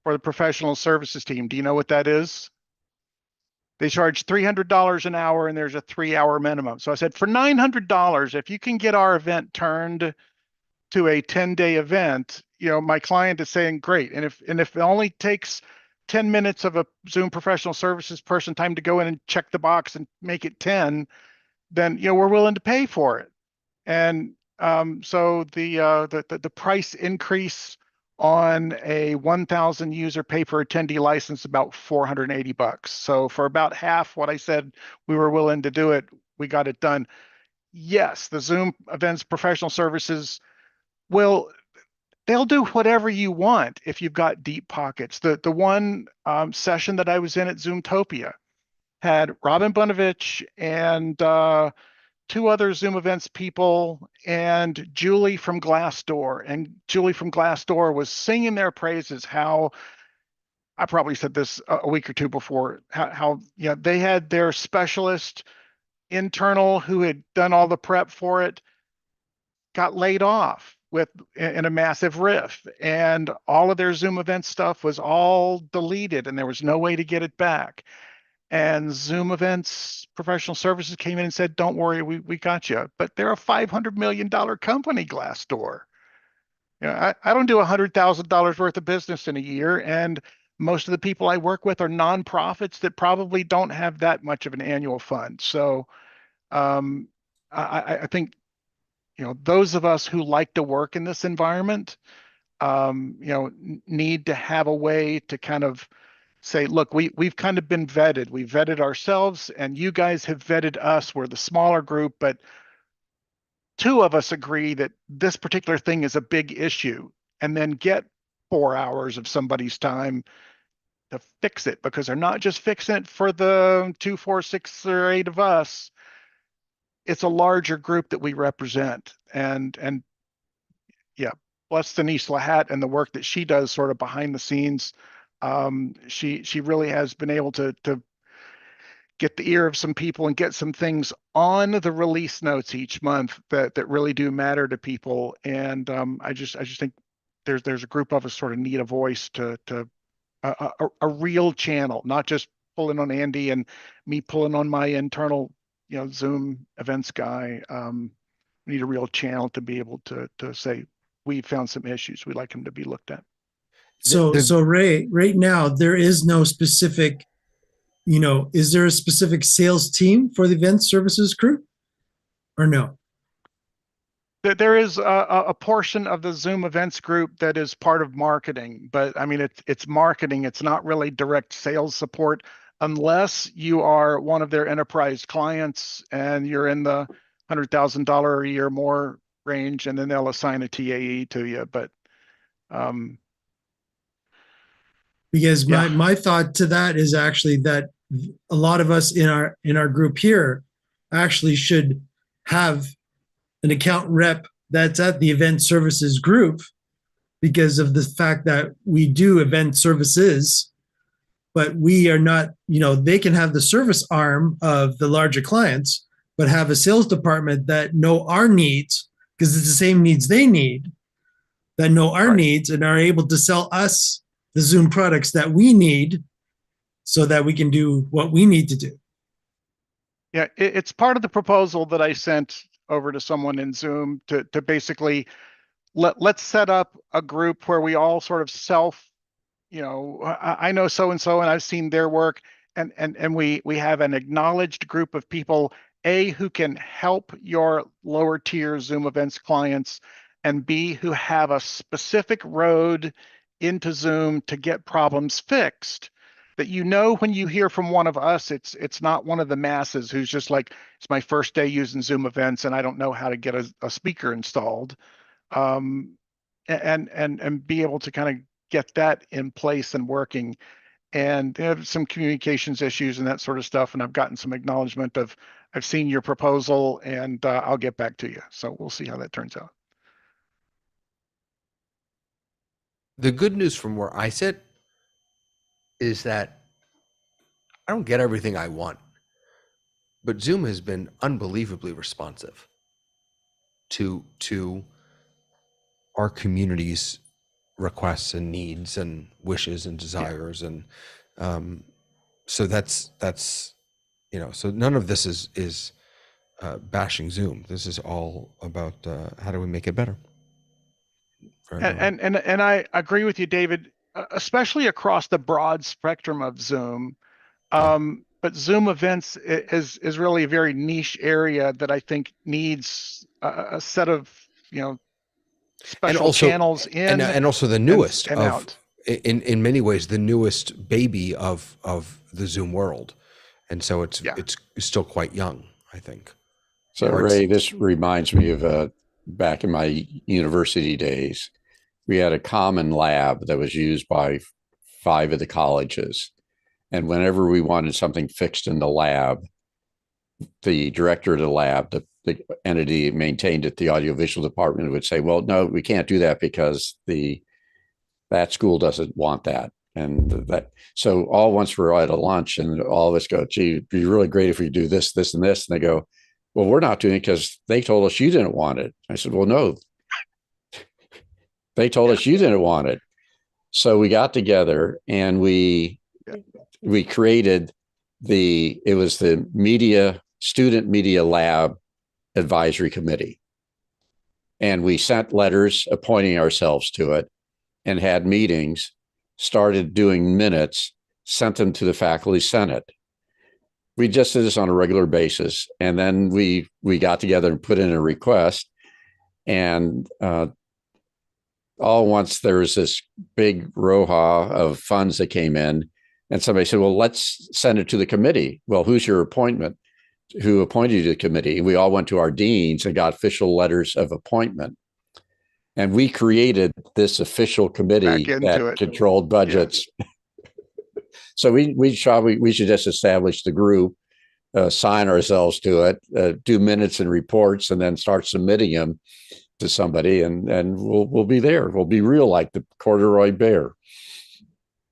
for the professional services team. Do you know what that is? They charge $300 an hour and there's a 3-hour minimum. So I said, for $900, if you can get our event turned to a 10-day event, my client is saying, great. And if it only takes 10 minutes of a Zoom professional services person time to go in and check the box and make it 10, then, we're willing to pay for it. And so the price increase on a 1,000 user pay per attendee license about $480. So for about half what I said we were willing to do it, we got it done. Yes, the Zoom Events professional services they'll do whatever you want if you've got deep pockets. The one session that I was in at Zoomtopia had Robin Bunovich and 2 other Zoom Events people and Julie from Glassdoor. And Julie from Glassdoor was singing their praises, how I probably said this a week or two before, how they had their specialist internal who had done all the prep for it, got laid off in a massive riff, and all of their Zoom event stuff was all deleted and there was no way to get it back. And Zoom Events professional services came in and said, don't worry, we got you. But they're a $500 million company, Glassdoor. I don't do $100,000 worth of business in a year. And most of the people I work with are nonprofits that probably don't have that much of an annual fund. So I think, those of us who like to work in this environment, need to have a way to kind of say, look, we've kind of been vetted. We've vetted ourselves and you guys have vetted us. We're the smaller group, but 2 of us agree that this particular thing is a big issue, and then get 4 hours of somebody's time to fix it, because they're not just fixing it for the 2, 4, 6, or 8 of us. It's a larger group that we represent. And yeah, bless Denise Lahat and the work that she does sort of behind the scenes. She really has been able to get the ear of some people and get some things on the release notes each month that really do matter to people. And I just think there's a group of us sort of need a voice to a real channel, not just pulling on Andy and me pulling on my internal Zoom events guy. We need a real channel to be able to say, we found some issues, we'd like them to be looked at. So Ray, right now there is no specific, is there a specific sales team for the event services group or no? There is a portion of the Zoom events group that is part of marketing, but I mean, it's marketing. It's not really direct sales support unless you are one of their enterprise clients and you're in the $100,000 a year more range, and then they'll assign a TAE to you. But because my thought to that is actually that a lot of us in our group here actually should have an account rep that's at the event services group, because of the fact that we do event services, but we are not, they can have the service arm of the larger clients, but have a sales department that know our needs, because it's the same needs they need, that know our needs and are able to sell us the Zoom products that we need so that we can do what we need to do. Yeah, it's part of the proposal that I sent over to someone in Zoom to basically let's set up a group where we all sort of I know so-and-so and I've seen their work, and we have an acknowledged group of people, A, who can help your lower tier Zoom events clients, and B, who have a specific road into Zoom to get problems fixed. that when you hear from one of us, it's not one of the masses who's just like, it's my first day using Zoom events and I don't know how to get a speaker installed. And be able to kind of get that in place and working. And they have some communications issues and that sort of stuff. And I've gotten some acknowledgement of, I've seen your proposal and I'll get back to you. So we'll see how that turns out. The good news from where I sit is that I don't get everything I want, but Zoom has been unbelievably responsive to our community's requests and needs and wishes and desires. And so that's so none of this is bashing Zoom. This is all about how do we make it better. And I agree with you, David, especially across the broad spectrum of Zoom. But Zoom events is really a very niche area that I think needs a set of special and also, channels in and also the newest and of out. In many ways the newest baby of the Zoom world, and so it's still quite young, I think. So Ray, this reminds me of back in my university days, we had a common lab that was used by 5 of the colleges. And whenever we wanted something fixed in the lab, the director of the lab, the entity maintained it, the audiovisual department, would say, well, no, we can't do that because that school doesn't want that. And so all once we're at a lunch and all of us go, gee, it'd be really great if we do this, this, and this. And they go, well, we're not doing it because they told us you didn't want it. I said, well, no, they told us you didn't want it. So we got together and we created it was the student media lab advisory committee. And we sent letters appointing ourselves to it and had meetings, started doing minutes, sent them to the faculty senate. We just did this on a regular basis. And then we got together and put in a request. And all once there was this big roha of funds that came in, and somebody said, well, let's send it to the committee. Well, who's your appointment? Who appointed you to the committee? We all went to our deans and got official letters of appointment. And we created this official committee that controlled budgets. Yeah. So we should just establish the group, sign ourselves to it, do minutes and reports, and then start submitting them to somebody, and we'll be there. We'll be real like the corduroy bear.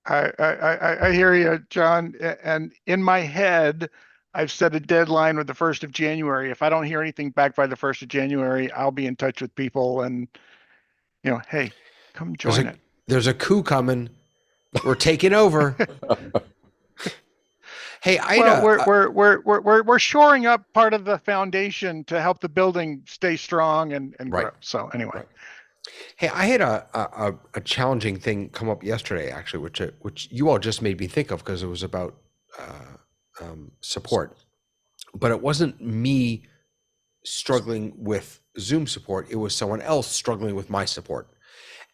I hear you, John. And in my head, I've set a deadline with the 1st of January. If I don't hear anything back by the 1st of January, I'll be in touch with people and, hey, come join it. There's a coup coming. We're taking over. Hey, we're shoring up part of the foundation to help the building stay strong and grow. So anyway. Right. Hey, I had a challenging thing come up yesterday, actually, which you all just made me think of because it was about support, but it wasn't me struggling with Zoom support. It was someone else struggling with my support.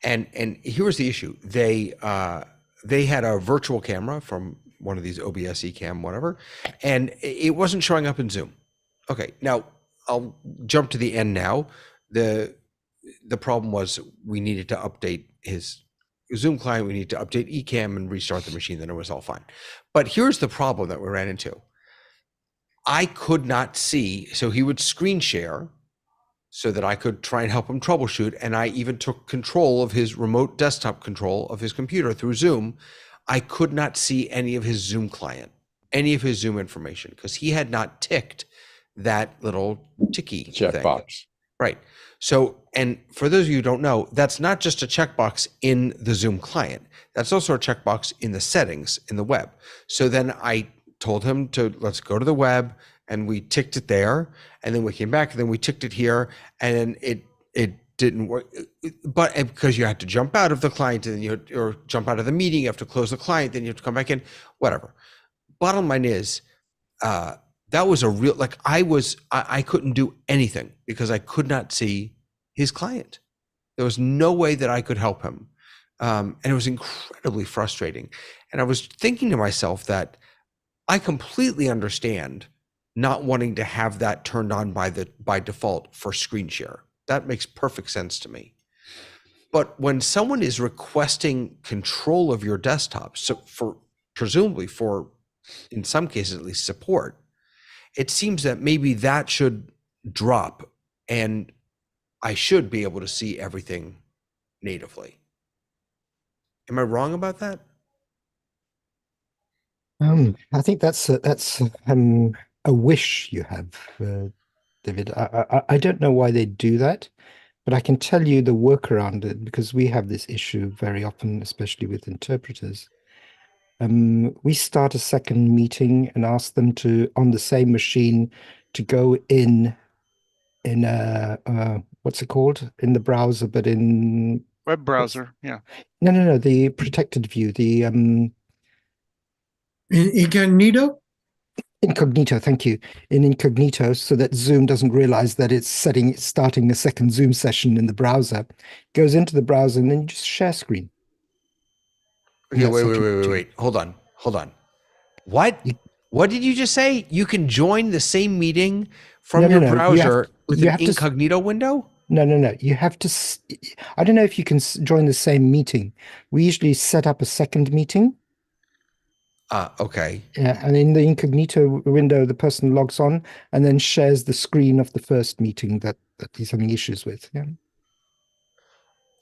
And here was the issue. They had a virtual camera from one of these OBS Ecamm, whatever, and it wasn't showing up in Zoom. Okay, now I'll jump to the end now. The problem was we needed to update his Zoom client. We needed to update Ecamm and restart the machine. Then it was all fine. But here's the problem that we ran into. I could not see, so he would screen share so that I could try and help him troubleshoot. And I even took control of his remote desktop control of his computer through Zoom. I could not see any of his Zoom client, any of his Zoom information, because he had not ticked that little ticky checkbox. Right. So, and for those of you who don't know, that's not just a checkbox in the Zoom client. That's also a checkbox in the settings in the web. So then I told him let's go to the web, and we ticked it there, and then we came back, and then we ticked it here, and then it didn't work. But because you had to jump out of the client, and or jump out of the meeting, you have to close the client, then you have to come back in, whatever. Bottom line is, that was a real, I couldn't do anything because I could not see his client. There was no way that I could help him And it was incredibly frustrating. And I was thinking to myself that I completely understand not wanting to have that turned on by default for screen share. That makes perfect sense to me. But when someone is requesting control of your desktop, so presumably for, in some cases at least, support, it seems that maybe that should drop and I should be able to see everything natively. Am I wrong about that? I think that's a wish you have, David. I don't know why they do that, but I can tell you the workaround it, because we have this issue very often, especially with interpreters. We start a second meeting and ask them to, on the same machine, to go in what's it called? In the browser, but in Web browser, yeah. No, the protected view, the Incognito? Incognito, thank you. In Incognito, so that Zoom doesn't realize that it's starting a second Zoom session in the browser. Goes into the browser and then you just share screen. Okay, wait. Hold on. What did you just say? You can join the same meeting from your browser with an incognito window? No. You have to. I don't know if you can join the same meeting. We usually set up a second meeting. Okay. Yeah, and in the incognito window, the person logs on and then shares the screen of the first meeting that he's having issues with. Yeah.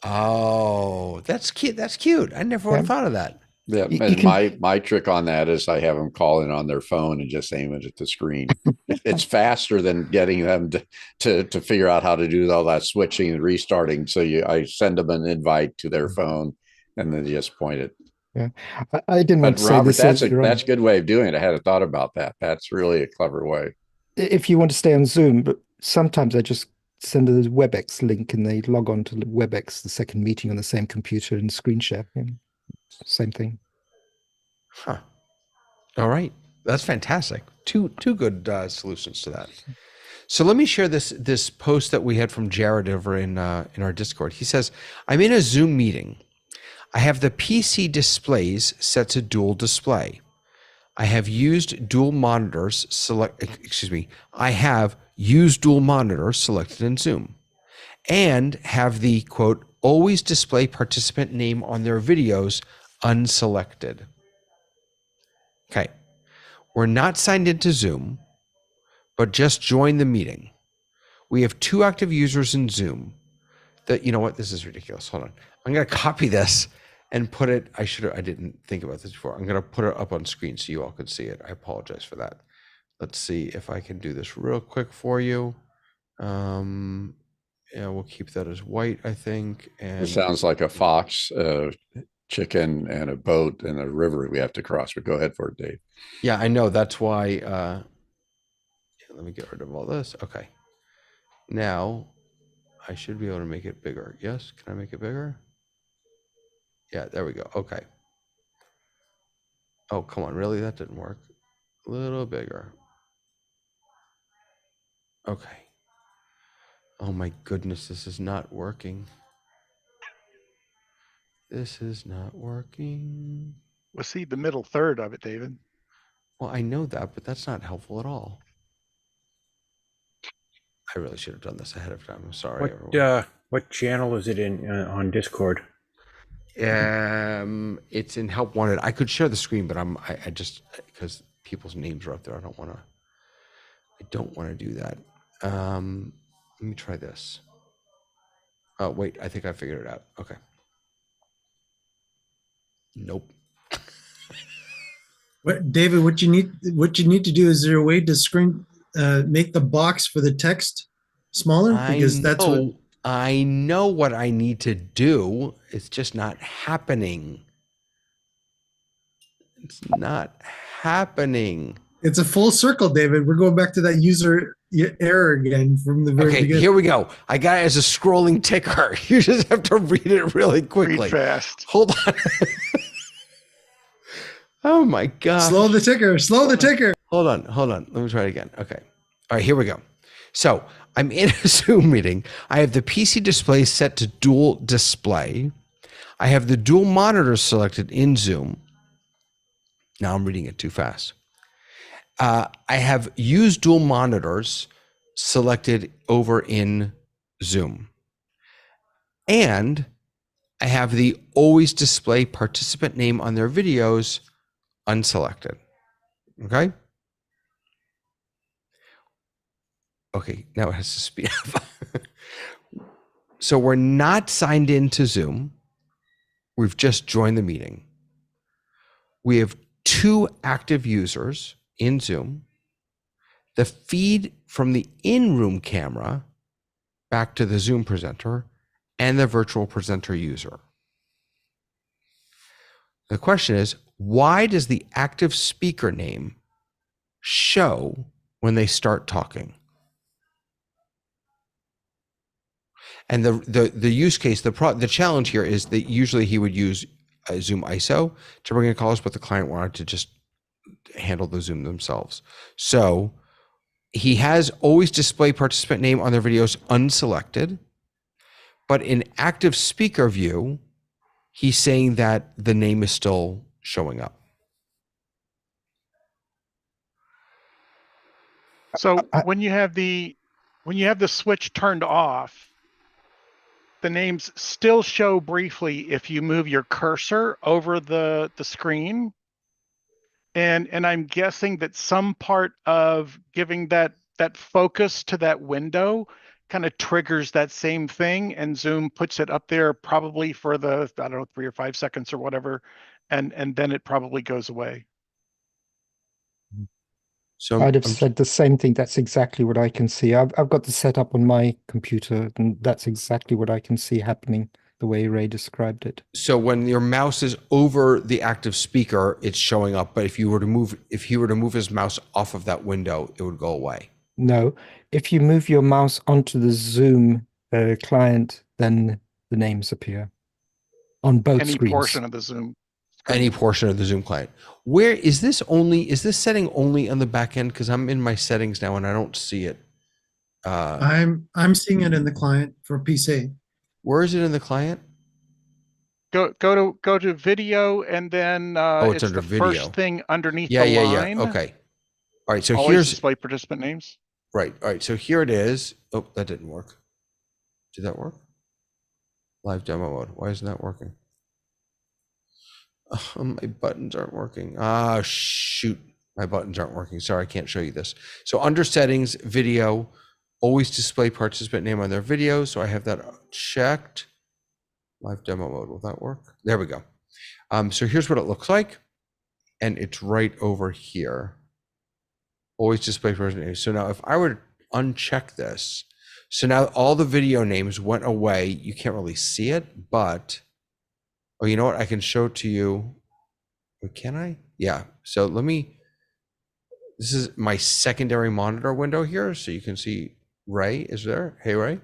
Oh, that's cute. That's cute. I never would have thought of that. Yeah, and my trick on that is I have them call in on their phone and just aim it at the screen. It's faster than getting them to figure out how to do all that switching and restarting. So I send them an invite to their phone and then just point it. Yeah, I didn't want to say Robert, this. that's a good way of doing it. I hadn't thought about that. That's really a clever way. If you want to stay on Zoom, but sometimes I just send a WebEx link and they log on to WebEx, the second meeting on the same computer and screen share. Yeah. Same thing. Huh. All right. That's fantastic. Two good solutions to that. So let me share this post that we had from Jared over in our Discord. He says, I'm in a Zoom meeting. I have the PC displays set to dual display. I have used dual monitors I have used dual monitors selected in Zoom and have the quote, always display participant name on their videos unselected. Okay. We're not signed into Zoom, but just join the meeting. We have 2 active users in Zoom. You know what? This is ridiculous. Hold on. I'm going to copy this and put it. I didn't think about this before. I'm going to put it up on screen so you all can see it. I apologize for that. Let's see if I can do this real quick for you. Yeah, we'll keep that as white, I think. And it sounds like a fox, chicken, and a boat and a river we have to cross. But go ahead for it, Dave. Yeah, I know. That's why. Let me get rid of all this. Okay. Now, I should be able to make it bigger. Yes, can I make it bigger? Yeah, there we go. Okay. Oh, come on. Really? That didn't work. A little bigger. Okay. Oh my goodness, this is not working. This is not working. Well, see the middle third of it, David. Well, I know that, but that's not helpful at all. I really should have done this ahead of time. I'm sorry, everyone. What channel is it in on Discord? It's in Help Wanted. I could share the screen, but I just, because people's names are up there, I don't want to do that. Let me try this. Oh, wait, I think I figured it out. Okay. Nope. David, what you need to do, is there a way to make the box for the text smaller? Because I know what I need to do. It's just not happening. It's not happening. It's a full circle, David. We're going back to that user error again from the very beginning. Here we go. I got it as a scrolling ticker. You just have to read it really quickly. Read fast. Hold on. Oh my God. Slow the ticker. Hold on. Let me try it again. Okay. All right, here we go. So I'm in a Zoom meeting. I have the PC display set to dual display. I have the dual monitors selected in Zoom. Now I'm reading it too fast. I have use dual monitors selected over in Zoom. And I have the always display participant name on their videos unselected. Okay. Okay, now it has to speed up. So we're not signed into Zoom. We've just joined the meeting. We have 2 active users in Zoom. The feed from the in-room camera back to the Zoom presenter and the virtual presenter user. The question is, why does the active speaker name show when they start talking? And the use case, the challenge here is that usually he would use a ZoomISO to bring in callers, but the client wanted to just handle the Zoom themselves. So he has always display participant name on their videos unselected, but in active speaker view, he's saying that the name is still showing up. So when you have the switch turned off, the names still show briefly if you move your cursor over the screen. And I'm guessing that some part of giving that focus to that window kind of triggers that same thing, and Zoom puts it up there probably for the, I don't know, 3 or 5 seconds or whatever, and then it probably goes away. So I'd have said the same thing. That's exactly what I can see. I've got the setup on my computer, and that's exactly what I can see happening the way Ray described it. So when your mouse is over the active speaker, it's showing up. But if he were to move his mouse off of that window, it would go away. No, if you move your mouse onto the Zoom client, then the names appear on both Any screens. portion of the Zoom. Any portion of the Zoom client. Where is this only? Is this setting only on the back end? Because I'm in my settings now and I don't see it. I'm seeing it in the client for PC. Where is it in the client? Go to video, and then It's it's under the video. First thing underneath Yeah. line. Okay. All right. So Always here's display participant names. right. All right. So here it is. Oh, that didn't work. Did that work? Live demo mode. Why isn't that working? Oh, my buttons aren't working. Ah, shoot. My buttons aren't working. Sorry, I can't show you this. So under settings, video, always display participant name on their video. So I have that checked. Live demo mode. Will that work? There we go. So here's what it looks like. And it's right over here. Always display participant name. So now if I were to uncheck this, so now all the video names went away. You can't really see it, but oh, you know what? I can show it to you. Can I? Yeah. So this is my secondary monitor window here. So you can see Ray is there. Hey, Ray.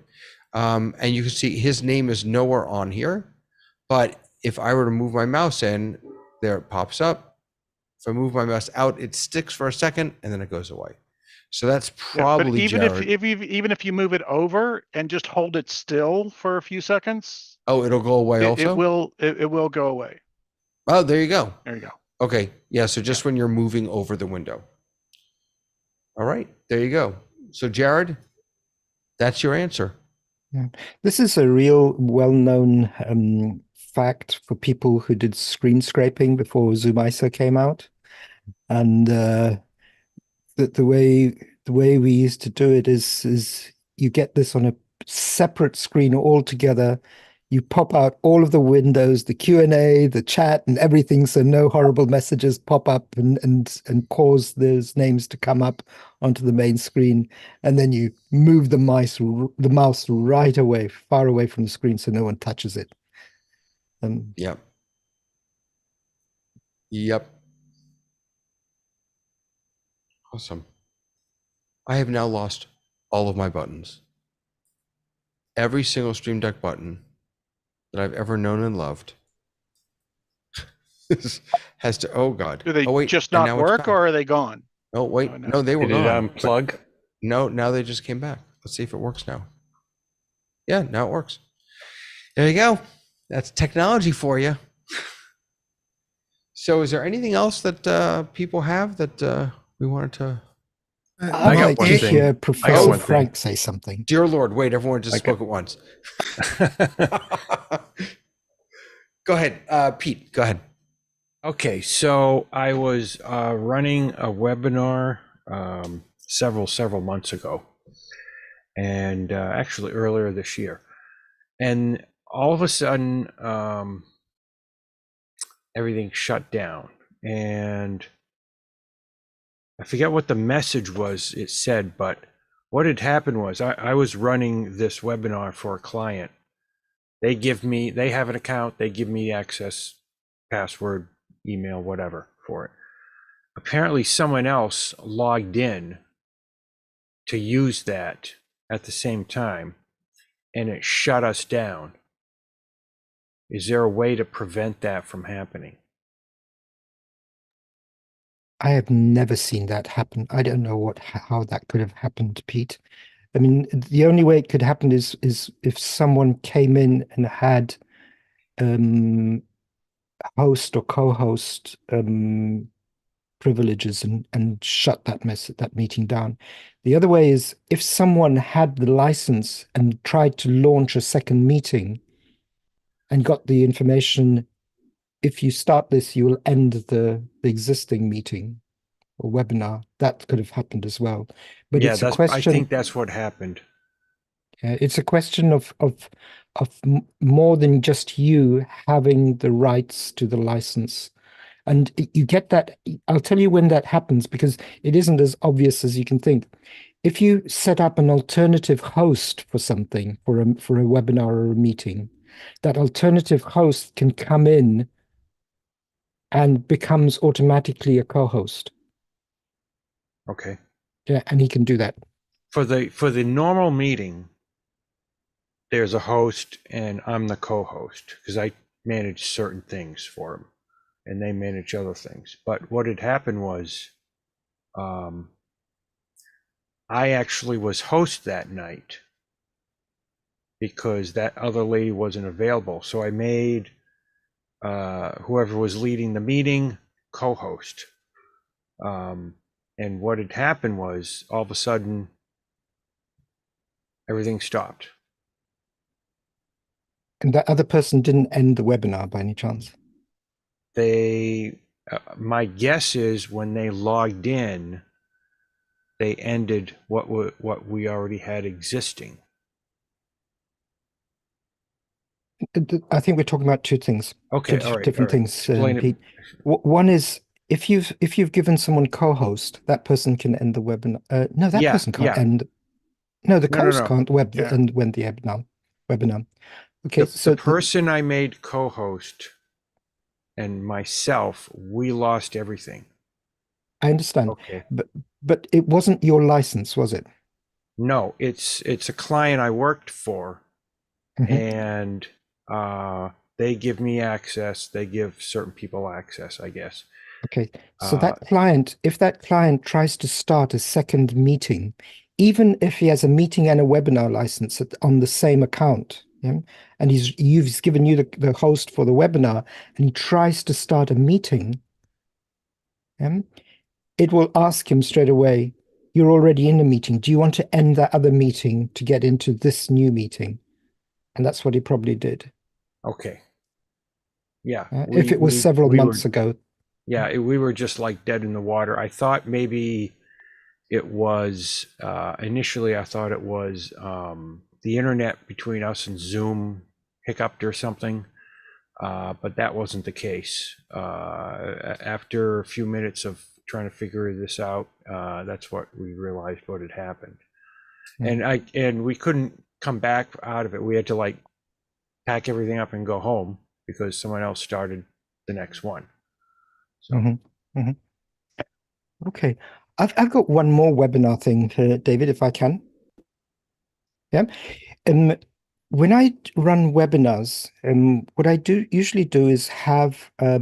And you can see his name is nowhere on here. But if I were to move my mouse in, there it pops up. If I move my mouse out, it sticks for a second and then it goes away. So that's probably even Jared. even if you move it over and just hold it still for a few seconds, Oh, it'll go away also? It will go away. Oh, there you go. There you go. Okay. Yeah. So just when you're moving over the window. All right. There you go. So Jared, that's your answer. Yeah. This is a real well-known fact for people who did screen scraping before ZoomISO came out. And the way we used to do it is you get this on a separate screen altogether. You pop out all of the windows, the Q&A, the chat, and everything, so no horrible messages pop up and cause those names to come up onto the main screen. And then you move the mouse right away, far away from the screen, so no one touches it. Yep. Yep. Awesome. I have now lost all of my buttons. Every single Stream Deck button that I've ever known and loved has to, oh God. Do they wait, just and not now it's work, back. or are they gone? Oh, wait. Oh, no. No, they were Did it gone. unplug? No, now they just came back. Let's see if it works now. Yeah, now it works. There you go. That's technology for you. So is there anything else that people have that we wanted to? I got Like one to thing. hear I got Professor one thing. Frank say something. Dear Lord, wait, everyone just spoke at once. Go ahead, Pete, go ahead. Okay, so I was running a webinar several months ago, and actually earlier this year, and all of a sudden everything shut down, and I forget what the message was it said, but what had happened was I was running this webinar for a client. They have an account, they give me access, password, email, whatever for it. Apparently someone else logged in to use that at the same time, and it shut us down. Is there a way to prevent that from happening? I have never seen that happen. I don't know how that could have happened, Pete. I mean, the only way it could happen is if someone came in and had host or co-host privileges and shut that meeting down. The other way is if someone had the license and tried to launch a second meeting and got the information, if you start this, you will end the existing meeting or webinar. That could have happened as well. But Yeah, it's a question. I think that's what happened. It's a question of more than just you having the rights to the license. And you get that. I'll tell you when that happens, because it isn't as obvious as you can think. If you set up an alternative host for something, for a webinar or a meeting, that alternative host can come in and becomes automatically a co-host. Okay. Yeah, and he can do that. For the normal meeting, there's a host and I'm the co-host because I manage certain things for them and they manage other things. But what had happened was I actually was host that night because that other lady wasn't available. So I made whoever was leading the meeting co-host. And what had happened was all of a sudden everything stopped. And that other person didn't end the webinar by any chance? They, my guess is when they logged in, they ended what we already had existing. I think we're talking about two things. Okay, two all right, different things, Explain Pete. One is if you've given someone co-host, that person can end the webinar. No, that person can't end. No, the host can't end when the webinar. Okay, so the person I made co-host and myself, we lost everything. I understand. Okay. But it wasn't your license, was it? No, it's a client I worked for, and they give me access. They give certain people access, I guess. Okay, so that client, if that client tries to start a second meeting, even if he has a meeting and a webinar license on the same account, yeah, and you've given you the host for the webinar, and he tries to start a meeting, yeah, it will ask him straight away, you're already in a meeting. Do you want to end that other meeting to get into this new meeting? And that's what he probably did. Okay. Yeah. If it was several months ago. Yeah, we were just like dead in the water. I thought maybe it was, initially I thought it was the internet between us and Zoom hiccuped or something, but that wasn't the case. After a few minutes of trying to figure this out, that's what we realized what had happened. And we couldn't come back out of it. We had to like pack everything up and go home because someone else started the next one. So. Okay, I've got one more webinar thing, David, if I can. Yeah. When I run webinars, what I usually do is have a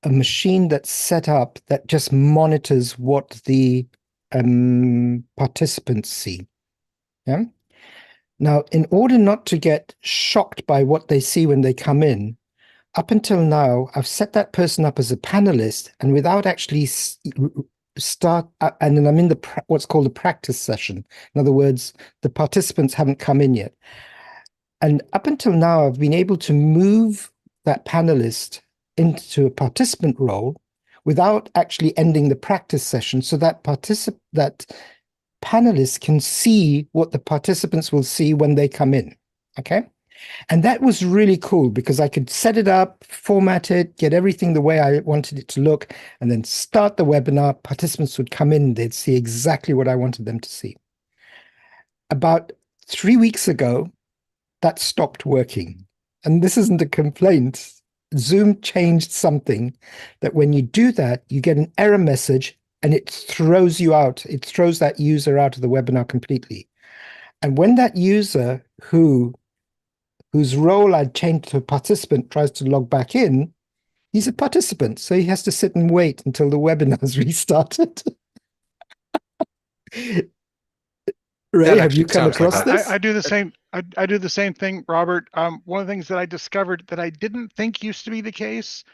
machine that's set up that just monitors what the participants see. Yeah. Now, in order not to get shocked by what they see when they come in, up until now, I've set that person up as a panelist, and without actually start, and then I'm in what's called a practice session. In other words, the participants haven't come in yet. And up until now, I've been able to move that panelist into a participant role without actually ending the practice session, so that panelists can see what the participants will see when they come in. Okay. And that was really cool because I could set it up, format it, get everything the way I wanted it to look, and then start the webinar. Participants would come in, they'd see exactly what I wanted them to see. About 3 weeks ago, that stopped working. And this isn't a complaint. Zoom changed something that when you do that, you get an error message and it throws you out. It throws that user out of the webinar completely. And when that user whose role I'd changed to a participant tries to log back in, he's a participant. So he has to sit and wait until the webinar is restarted. Ray, have you come across this? I do the same. I do the same thing, Robert. One of the things that I discovered that I didn't think used to be the case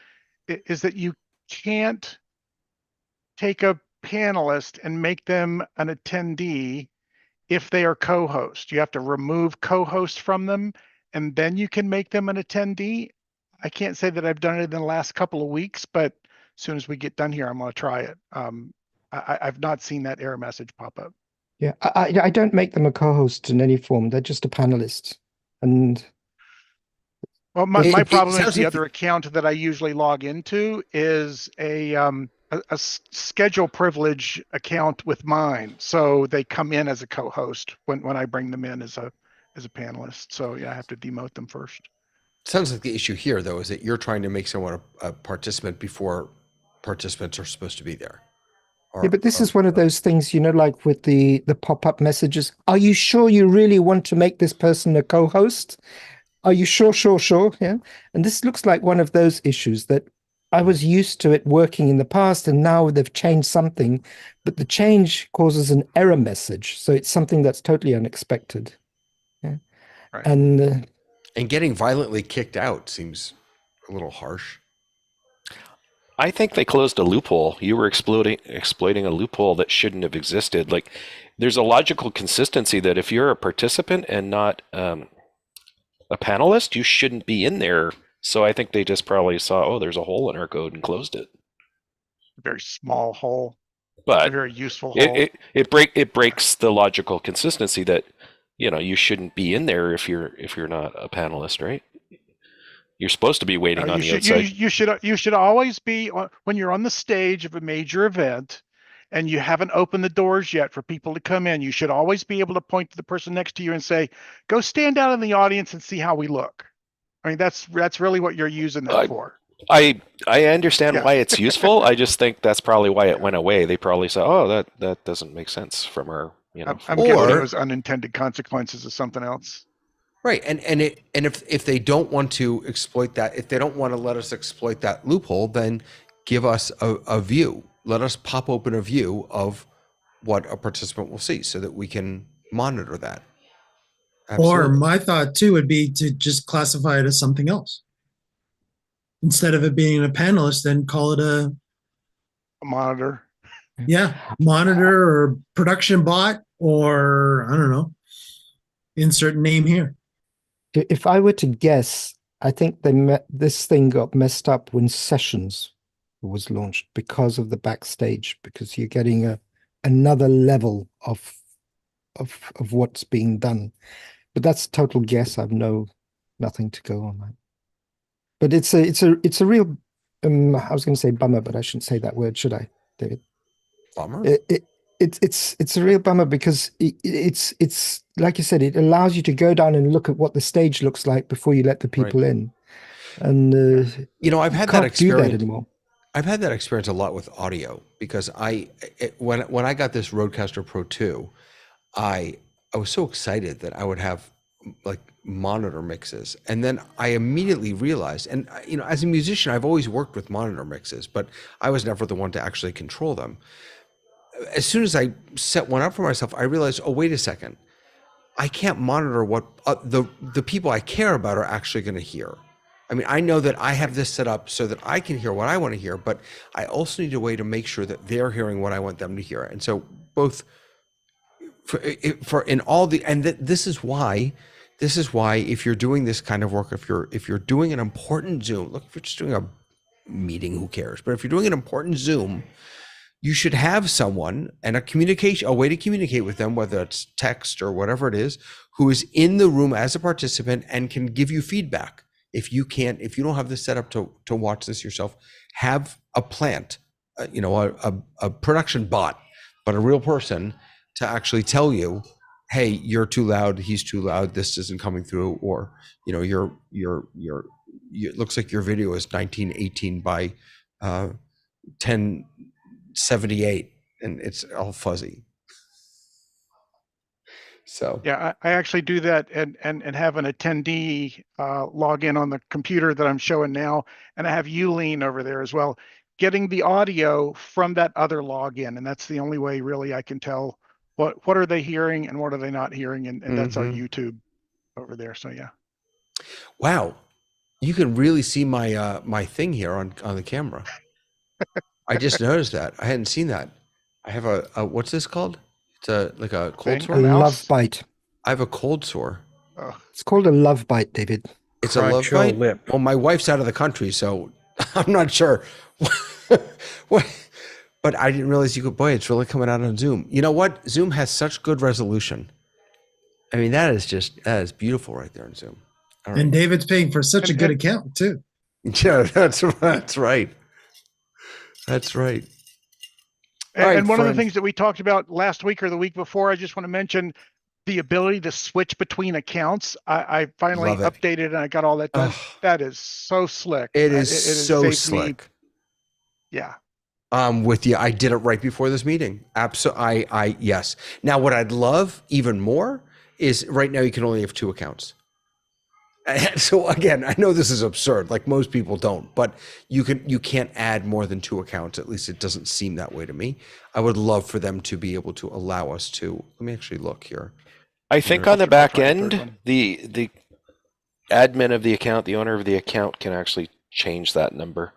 is that you can't take a panelist and make them an attendee if they are co-host. You have to remove co-host from them, and then you can make them an attendee. I can't say that I've done it in the last couple of weeks, but as soon as we get done here, I'm going to try it. I've not seen that error message pop up. Yeah, I don't make them a co-host in any form. They're just a panelist. And well, my problem is the other account that I usually log into is a schedule privilege account with mine. So they come in as a co-host when I bring them in as a panelist. So yeah, I have to demote them first. Sounds like the issue here, though, is that you're trying to make someone a participant before participants are supposed to be there. Yeah, but this is one of those things, like with the pop-up messages. Are you sure you really want to make this person a co-host? Are you sure? Yeah. And this looks like one of those issues that I was used to it working in the past, and now they've changed something, but the change causes an error message. So it's something that's totally unexpected. Yeah. Right. And getting violently kicked out seems a little harsh. I think they closed a loophole. You were exploiting a loophole that shouldn't have existed. Like, there's a logical consistency that if you're a participant and not a panelist, you shouldn't be in there. So I think they just probably saw, oh, there's a hole in our code and closed it. A very small hole, but a very useful hole. It breaks the logical consistency that you shouldn't be in there if you're not a panelist, right? You're supposed to be waiting on the outside. You should always be when you're on the stage of a major event and you haven't opened the doors yet for people to come in. You should always be able to point to the person next to you and say, "Go stand out in the audience and see how we look." I mean, that's really what you're using that for. I understand why it's useful. I just think that's probably why it went away. They probably said, "Oh, that doesn't make sense from our." I'm guessing it was unintended consequences of something else. Right, and if they don't want to exploit that, if they don't want to let us exploit that loophole, then give us a view. Let us pop open a view of what a participant will see, so that we can monitor that. Absolutely. Or my thought too would be to just classify it as something else. Instead of it being a panelist, then call it a monitor. Yeah, monitor or production bot, or I don't know, insert name here. If I were to guess, I think this thing got messed up when Sessions was launched because of the backstage, because you're getting another level of what's being done. But that's total guess. I've nothing to go on that. But it's a real I was going to say bummer, but I shouldn't say that word, should I, David? Bummer. It's a real bummer because it's like you said, it allows you to go down and look at what the stage looks like before you let the people in, and I've had can't that experience. Do that anymore. I've had that experience a lot with audio because when I got this Rodecaster Pro 2, I was so excited that I would have like monitor mixes, and then I immediately realized, and as a musician, I've always worked with monitor mixes, but I was never the one to actually control them. As soon as I set one up for myself, I realized, oh, wait a second. I can't monitor what the people I care about are actually going to hear. I mean, I know that I have this set up so that I can hear what I want to hear, but I also need a way to make sure that they're hearing what I want them to hear. And so both for in all the, and this is why if you're doing this kind of work, if you're doing an important Zoom, look, if you're just doing a meeting, who cares? But if you're doing an important Zoom, you should have someone and a way to communicate with them, whether it's text or whatever it is, who is in the room as a participant and can give you feedback. If you don't have this set up to watch this yourself, have a plant, a production bot, but a real person to actually tell you, hey, you're too loud, he's too loud, this isn't coming through, or it looks like your video is 1918 by 1078 and it's all fuzzy. So yeah, I actually do that and have an attendee log in on the computer that I'm showing now, and I have Yulene over there as well, getting the audio from that other login, and that's the only way really I can tell what are they hearing and what are they not hearing, and that's our YouTube over there. So yeah. Wow, you can really see my my thing here on the camera. I just noticed that. I hadn't seen that. I have a what's this called? It's like a cold sore. A love bite. I have a cold sore. Oh. It's called a love bite, David. It's a love bite. Lip. Well, my wife's out of the country, so I'm not sure. What? But I didn't realize you could. Boy, it's really coming out on Zoom. You know what? Zoom has such good resolution. I mean, that is beautiful right there in Zoom. And David's paying for such a good account too. Yeah, that's right. That's right. And one of the things that we talked about last week or the week before, I just want to mention the ability to switch between accounts. I finally updated and I got all that done. That is so slick. It is so slick. Yeah. With you, I did it right before this meeting. Absolutely. Yes. Now, what I'd love even more is right now you can only have 2 accounts. So again, I know this is absurd. Like most people don't, but you can't add more than 2 accounts. At least it doesn't seem that way to me. I would love for them to be able to allow us to. Let me actually look here. I think on the back end, the admin of the account, the owner of the account, can actually change that number.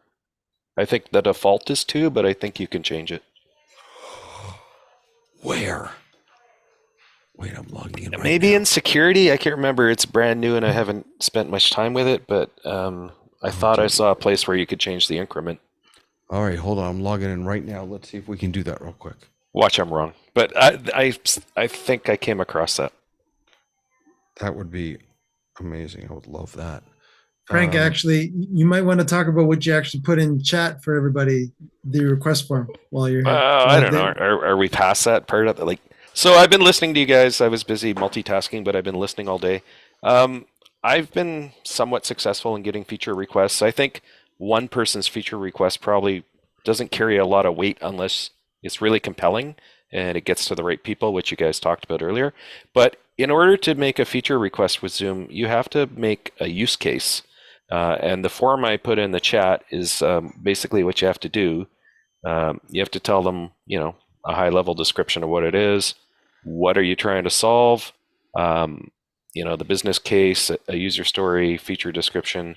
I think the default is 2, but I think you can change it. Where? Wait, I'm logging in right Maybe now. in security. I can't remember. It's brand new and I haven't spent much time with it, but I thought I saw a place where you could change the increment. All right, hold on. I'm logging in right now. Let's see if we can do that real quick. Watch, I'm wrong, but I think I came across that. That would be amazing. I would love that. Frank, actually, you might want to talk about what you actually put in chat for everybody, the request form, while you're here. I don't know. Are we past that part of it? So I've been listening to you guys. I was busy multitasking, but I've been listening all day. I've been somewhat successful in getting feature requests. I think one person's feature request probably doesn't carry a lot of weight unless it's really compelling and it gets to the right people, which you guys talked about earlier. But in order to make a feature request with Zoom, you have to make a use case. And the form I put in the chat is basically what you have to do. You have to tell them, a high-level description of what it is. What are you trying to solve? The business case, a user story, feature description.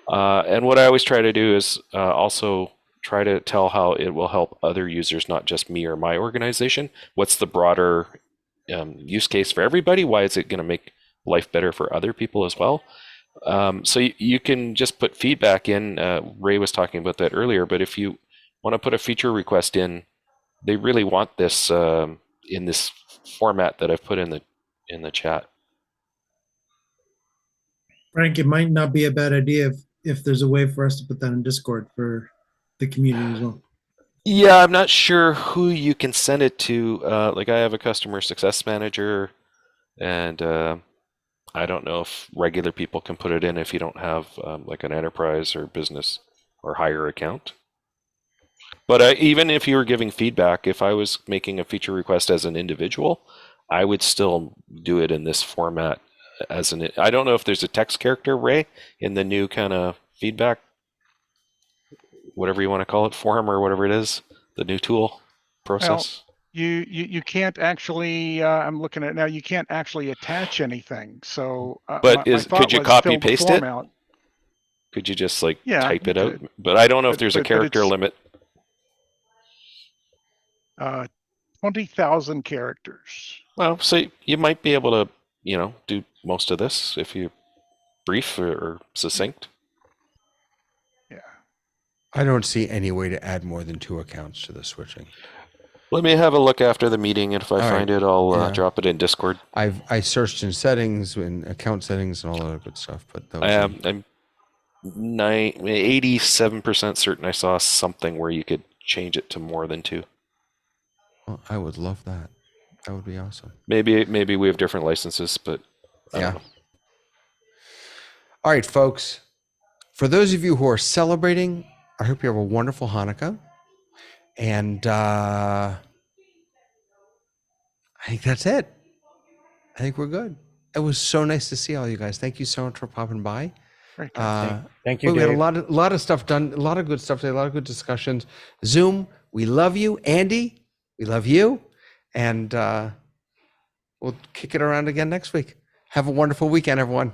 And what I always try to do is also try to tell how it will help other users, not just me or my organization. What's the broader use case for everybody? Why is it going to make life better for other people as well? So you can just put feedback in. Ray was talking about that earlier, but if you want to put a feature request in, they really want this in this format that I've put in the chat. Frank, it might not be a bad idea if there's a way for us to put that in Discord for the community as well. Yeah, I'm not sure who you can send it to. I have a customer success manager, and I don't know if regular people can put it in if you don't have an enterprise or business or higher account. But even if you were giving feedback, if I was making a feature request as an individual, I would still do it in this format. I don't know if there's a text character, Ray, in the new kind of feedback, whatever you want to call it, form or whatever it is, the new tool process. you can't actually, I'm looking at it now, you can't actually attach anything. So, But my thought could you was copy fill the paste form it? out. Could you just like Yeah, type you it out? could. But I don't know if But- there's a but character it's- limit. 20,000 characters. Well, so you might be able to, do most of this if you brief or succinct. Yeah. I don't see any way to add more than 2 accounts to the switching. Let me have a look after the meeting, and if I All find right. it, I'll Yeah. drop it in Discord. I searched in settings and account settings and all that other good stuff, but those I'm 87% certain I saw something where you could change it to more than 2. well, I would love that. That would be awesome. Maybe we have different licenses, but I Yeah. don't know. All right, folks. For those of you who are celebrating, I hope you have a wonderful Hanukkah. And I think that's it. I think we're good. It was so nice to see all you guys. Thank you so much for popping by. Very good. Thank you, we had Dave. a lot of stuff done, a lot of good stuff today, a lot of good discussions. Zoom, we love you. Andy, we love you. And we'll kick it around again next week. Have a wonderful weekend, everyone.